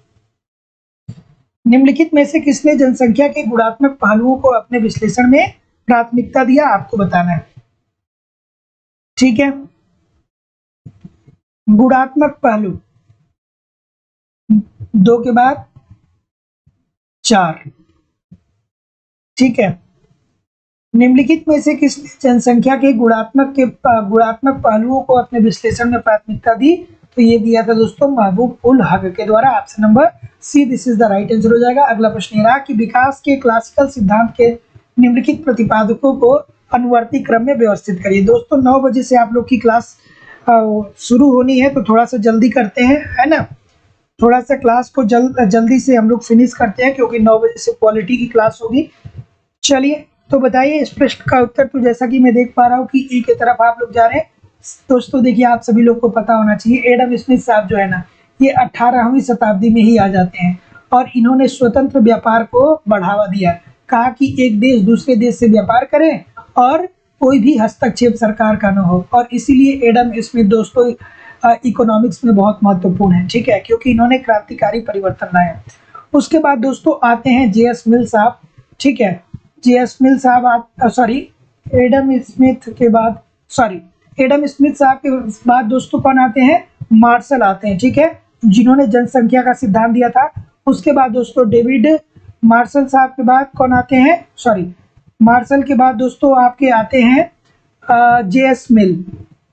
निम्नलिखित में से किसने जनसंख्या के गुणात्मक पहलुओं को अपने विश्लेषण में प्राथमिकता दिया, आपको बताना है। ठीक है, गुणात्मक पहलू 2 के बाद 4। ठीक है, निम्नलिखित में से किसने जनसंख्या के गुणात्मक पहलुओं को अपने विश्लेषण में प्राथमिकता दी? तो ये दिया था दोस्तों महबूब उल हक के द्वारा। Option number C this is the right answer हो जाएगा। अगला प्रश्न ये रहा कि विकास के क्लासिकल सिद्धांत के निम्नलिखित प्रतिपादकों को अनुवर्ती क्रम में व्यवस्थित करिए। दोस्तों 9 बजे से आप लोग की क्लास शुरू होनी है, तो थोड़ा सा जल्दी करते हैं, है ना। थोड़ा सा क्लास को जल्दी से हम लोग फिनिश करते हैं, क्योंकि 9 बजे से क्वालिटी की क्लास होगी। चलिए तो बताइए इस प्रश्न का उत्तर। तो जैसा कि मैं देख पा रहा हूँ कि ई की तरफ आप लोग जा रहे हैं। दोस्तों देखिए, आप सभी लोग को पता होना चाहिए, एडम स्मिथ साहब जो है ना, ये 18वीं शताब्दी में ही आ जाते हैं और इन्होंने स्वतंत्र व्यापार को बढ़ावा दिया। कहा कि एक देश दूसरे देश से व्यापार करे और कोई भी हस्तक्षेप सरकार का न हो, और इसीलिए एडम स्मिथ दोस्तों इकोनॉमिक्स में बहुत महत्वपूर्ण है, ठीक है, क्योंकि इन्होंने क्रांतिकारी परिवर्तन लाया। उसके बाद दोस्तों आते हैं जे.एस. मिल साहब, ठीक है। जे.एस. मिल साहब एडम स्मिथ के बाद एडम स्मिथ साहब के बाद दोस्तों कौन आते हैं? मार्शल आते हैं, ठीक है, जिन्होंने जनसंख्या का सिद्धांत दिया था। उसके बाद दोस्तों डेविड मार्शल साहब के बाद कौन आते हैं? मार्शल के बाद दोस्तों आपके आते हैं जे.एस. मिल,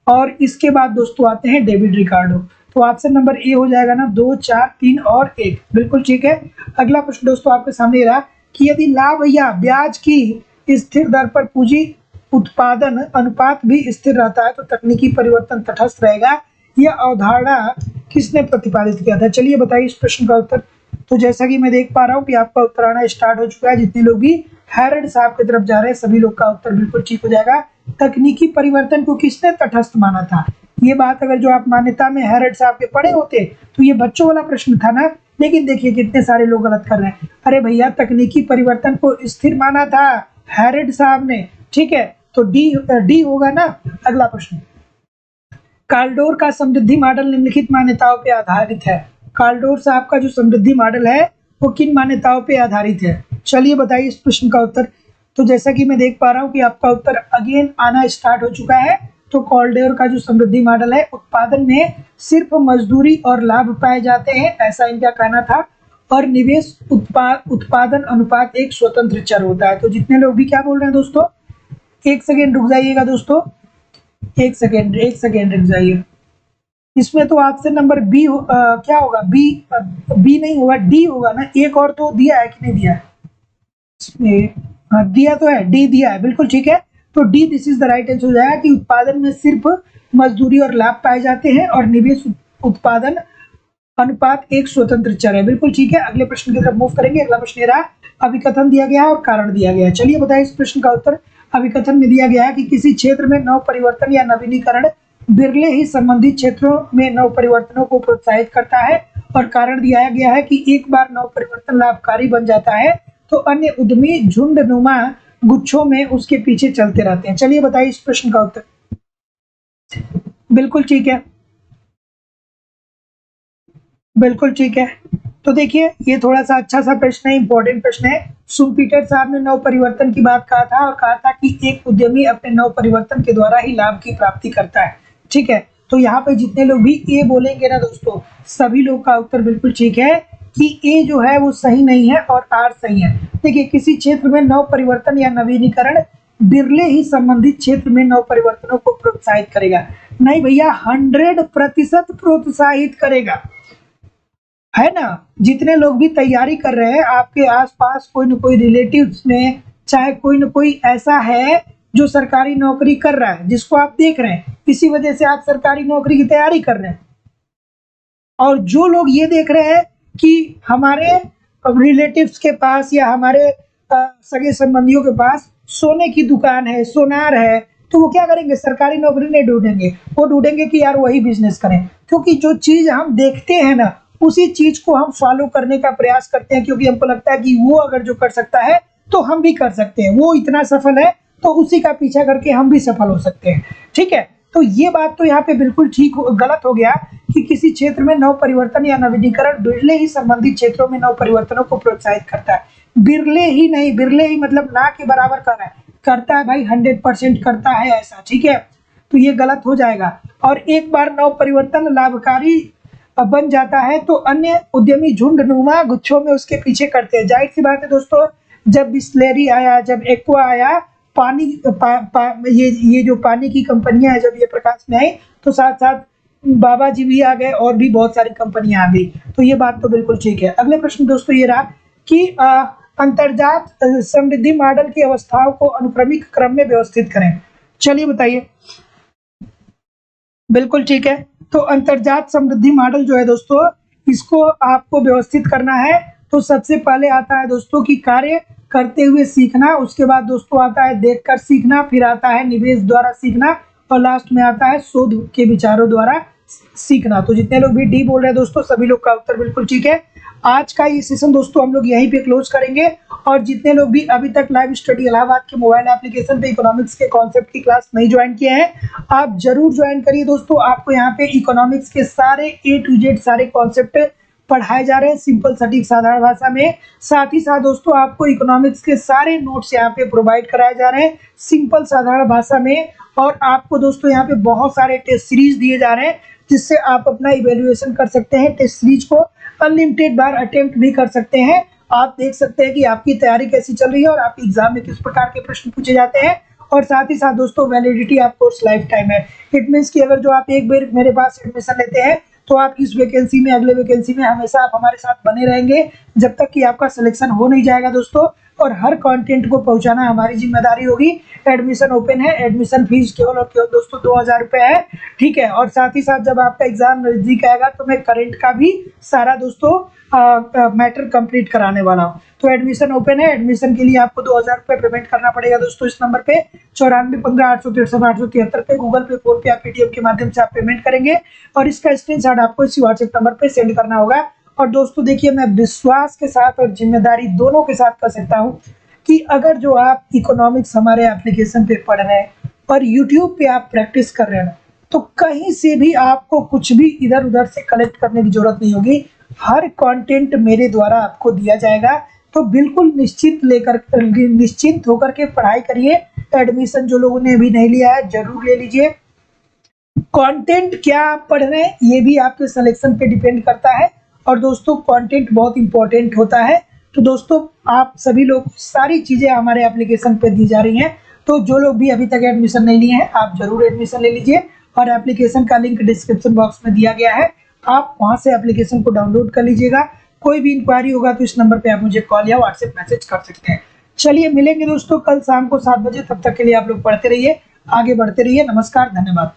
और इसके बाद दोस्तों आते हैं डेविड रिकार्डो। तो ऑप्शन नंबर ए हो जाएगा ना, 2, 4, 3 और 1, बिल्कुल ठीक है। अगला प्रश्न दोस्तों आपके सामने रहा कि यदि लाभ या ब्याज की स्थिर दर पर पूंजी उत्पादन अनुपात भी स्थिर रहता है तो तकनीकी परिवर्तन तटस्थ रहेगा। यह अवधारणा किसने प्रतिपादित किया था? चलिए बताइए इस प्रश्न का उत्तर। तो जैसा कि मैं देख पा रहा हूँ कि आपका उत्तर आना स्टार्ट हो चुका है। जितने लोग भी हैरड साहब की तरफ जा रहे हैं, सभी लोग का उत्तर बिल्कुल ठीक हो जाएगा। तकनीकी परिवर्तन को किसने तटस्थ माना था? ये बात अगर जो आप मान्यता में हैरड साहब के पढ़े होते तो ये बच्चों वाला प्रश्न था ना, लेकिन देखिए कितने सारे लोग गलत कर रहे हैं। अरे भैया, तकनीकी परिवर्तन को स्थिर माना था हैरड साहब ने, ठीक है, तो डी होगा ना। अगला प्रश्न, काल्डोर का समृद्धि मॉडल निम्नलिखित मान्यताओं पे आधारित है। काल्डोर साहब का जो समृद्धि मॉडल है वो किन मान्यताओं पे आधारित है? चलिए बताइए इस प्रश्न का उत्तर। तो जैसा कि मैं देख पा रहा हूँ कि आपका उत्तर अगेन आना स्टार्ट हो चुका है। तो काल्डोर का जो समृद्धि मॉडल है, उत्पादन में सिर्फ मजदूरी और लाभ पाए जाते हैं, ऐसा इनका कहना था, और निवेश उत्पादन अनुपात एक स्वतंत्र चर होता है। तो जितने लोग भी क्या बोल रहे हैं दोस्तों, एक सेकेंड रुक जाइएगा दोस्तों, एक सेकेंड रुक जाइए। इसमें तो ऑप्शन नंबर बी क्या होगा? बी नहीं होगा, डी होगा ना। एक और तो दिया है कि नहीं दिया है इसमें? हाँ दिया तो है, डी दिया है, बिल्कुल ठीक है। तो D this is the right answer हो जाएगा कि उत्पादन में सिर्फ मजदूरी और लाभ पाए जाते हैं और निवेश उत्पादन अनुपात एक स्वतंत्र चर है, बिल्कुल ठीक है। अगले प्रश्न की तरफ मूव करेंगे। अगला प्रश्न रहा, अभिकथन दिया गया है और कारण दिया गया है। चलिए बताइए इस प्रश्न का उत्तर। अभिकथन में दिया गया है कि किसी क्षेत्र में नव परिवर्तन या नवीनीकरण बिरले ही संबंधित क्षेत्रों में नव परिवर्तनों को प्रोत्साहित करता है, और कारण दिया गया है कि एक बार नव परिवर्तन लाभकारी बन जाता है तो अन्य उद्यमी झुंडनुमा गुच्छों में उसके पीछे चलते रहते हैं। चलिए बताइए इस प्रश्न का उत्तर। बिल्कुल ठीक है, बिल्कुल ठीक है। तो देखिए ये थोड़ा सा अच्छा सा प्रश्न है, इंपॉर्टेंट प्रश्न है। शुम्पीटर साहब ने नव परिवर्तन की बात कहा था और कहा था कि एक उद्यमी अपने नव परिवर्तन के द्वारा ही लाभ की प्राप्ति करता है, ठीक है। तो यहाँ पे जितने लोग भी ए बोलेंगे ना दोस्तों, सभी लोग का उत्तर बिल्कुल ठीक है कि ए जो है वो सही नहीं है और आर सही है। देखिए, किसी क्षेत्र में नव परिवर्तन या नवीनीकरण बिरले ही संबंधित क्षेत्र में नव परिवर्तनों को प्रोत्साहित करेगा। नहीं भैया, 100% प्रोत्साहित करेगा, है ना। जितने लोग भी तैयारी कर रहे हैं, आपके आसपास कोई न कोई रिलेटिव्स में चाहे कोई न कोई ऐसा है जो सरकारी नौकरी कर रहा है, जिसको आप देख रहे हैं, इसी वजह से आप सरकारी नौकरी की तैयारी कर रहे हैं। और जो लोग ये देख रहे हैं कि हमारे रिलेटिव्स के पास या हमारे सगे संबंधियों के पास सोने की दुकान है, सोनार है, तो वो क्या करेंगे? सरकारी नौकरी नहीं ढूंढेंगे, वो ढूंढेंगे कि यार वही बिजनेस करें। क्योंकि जो चीज हम देखते हैं ना, उसी चीज को हम फॉलो करने का प्रयास करते हैं, क्योंकि हमको लगता है कि वो अगर जो कर सकता है तो हम भी कर सकते हैं, वो इतना सफल है तो उसी का पीछा करके हम भी सफल हो सकते हैं, ठीक है। तो ये बात तो यहाँ पे बिल्कुल गलत हो गया कि किसी क्षेत्र में नव परिवर्तन या नवीनीकरण बिरले ही संबंधित क्षेत्रों में नव परिवर्तनों को प्रोत्साहित करता है। बिरले ही नहीं, बिरले ही मतलब ना के बराबर कर रहा है, करता है भाई, 100% करता है ऐसा, ठीक है। तो ये गलत हो जाएगा। और एक बार नव परिवर्तन लाभकारी बन जाता है तो अन्य उद्यमी झुंडनुमा गुच्छों में उसके पीछे करते हैं। जाहिर सी बात है दोस्तों, जब बिस्लेरी आया, जब एक्वा आया, पानी ये जो पानी की कंपनियां है, जब ये प्रकाश में आई तो साथ साथ बाबा जी भी आ गए और भी बहुत सारी कंपनियां आ गई। तो ये बात तो बिल्कुल ठीक है। अगले प्रश्न दोस्तों ये रहा कि अंतर्जात समृद्धि मॉडल की अवस्थाओं को अनुक्रमिक क्रम में व्यवस्थित करें। चलिए बताइए। बिल्कुल ठीक है। तो अंतर्जात समृद्धि मॉडल जो है दोस्तों, इसको आपको व्यवस्थित करना है। तो सबसे पहले आता है दोस्तों कि कार्य करते हुए सीखना, उसके बाद दोस्तों आता है देखकर सीखना, फिर आता है निवेश द्वारा सीखना, और लास्ट में आता है शोध के विचारों द्वारा सीखना। तो जितने लोग भी डी बोल रहे हैं दोस्तों, सभी लोग का उत्तर बिल्कुल ठीक है। आज का ये सेशन दोस्तों हम लोग यहीं पे क्लोज करेंगे। और जितने लोग भी अभी तक लाइव स्टडी इलाहाबाद के मोबाइल एप्लीकेशन पे इकोनॉमिक्स के कॉन्सेप्ट की क्लास नहीं ज्वाइन किए हैं, आप जरूर ज्वाइन करिए दोस्तों। आपको यहाँ पे इकोनॉमिक्स के सारे A to Z सारे कॉन्सेप्ट पढ़ाए जा रहे हैं सिंपल सटीक साधारण भाषा में। साथ ही साथ दोस्तों आपको इकोनॉमिक्स के सारे नोट्स यहाँ पे प्रोवाइड कराए जा रहे हैं सिंपल साधारण भाषा में। और आपको दोस्तों यहाँ पे बहुत सारे टेस्ट सीरीज दिए जा रहे हैं, जिससे आप अपना इवेल्युएशन कर सकते हैं। टेस्ट सीरीज को अनलिमिटेड बार अटेम्प्ट भी कर सकते हैं। आप देख सकते हैं कि आपकी तैयारी कैसी चल रही है और आपके एग्जाम में किस प्रकार के प्रश्न पूछे जाते हैं। और साथ ही साथ दोस्तों validity of course life time है। इट मीन्स कि अगर जो आप एक बार मेरे पास एडमिशन लेते हैं, तो आप इस वैकेंसी में, अगले वैकेंसी में हमेशा आप हमारे साथ बने रहेंगे जब तक कि आपका सिलेक्शन हो नहीं जाएगा दोस्तों। और हर कंटेंट को पहुंचाना हमारी जिम्मेदारी होगी। एडमिशन ओपन है, एडमिशन फीस केवल और केवल दोस्तों 2000 रुपये है, ठीक है। और साथ ही साथ जब आपका एग्जाम नजदीक आएगा तो मैं करंट का भी सारा दोस्तों मैटर कंप्लीट कराने वाला हूँ। तो एडमिशन ओपन है, एडमिशन के लिए आपको 2000 रुपये पेमेंट करना पड़ेगा दोस्तों। इस नंबर पे 9415 863 पे गूगल पे, फोन पे या पेटीएम के माध्यम से आप पेमेंट करेंगे और इसका स्क्रीनशॉट आपको इसी व्हाट्सएप नंबर पे सेंड करना होगा। और दोस्तों देखिए, मैं विश्वास के साथ और जिम्मेदारी दोनों के साथ कह सकता हूँ कि अगर जो आप इकोनॉमिक्स हमारे एप्लीकेशन पे पढ़ रहे हैं और यूट्यूब पे आप प्रैक्टिस कर रहे हैं, तो कहीं से भी आपको कुछ भी इधर उधर से कलेक्ट करने की जरूरत नहीं होगी। हर कंटेंट मेरे द्वारा आपको दिया जाएगा। तो बिल्कुल निश्चिंत होकर के पढ़ाई करिए। एडमिशन जो लोगों ने अभी नहीं लिया है जरूर ले लीजिए। कंटेंट क्या आप पढ़ रहे हैं ये भी आपके सिलेक्शन पे डिपेंड करता है। और दोस्तों कंटेंट बहुत इंपॉर्टेंट होता है। तो दोस्तों आप सभी लोग, सारी चीजें हमारे एप्लीकेशन पे दी जा रही हैं। तो जो लोग भी अभी तक एडमिशन नहीं लिए हैं, आप जरूर एडमिशन ले लीजिए। और एप्लीकेशन का लिंक डिस्क्रिप्शन बॉक्स में दिया गया है, आप वहां से एप्लीकेशन को डाउनलोड कर लीजिएगा। कोई भी इंक्वायरी होगा तो इस नंबर पे आप मुझे कॉल या व्हाट्सएप मैसेज कर सकते हैं। चलिए मिलेंगे दोस्तों कल शाम को 7 बजे। तब तक के लिए आप लोग पढ़ते रहिए, आगे बढ़ते रहिए। नमस्कार, धन्यवाद।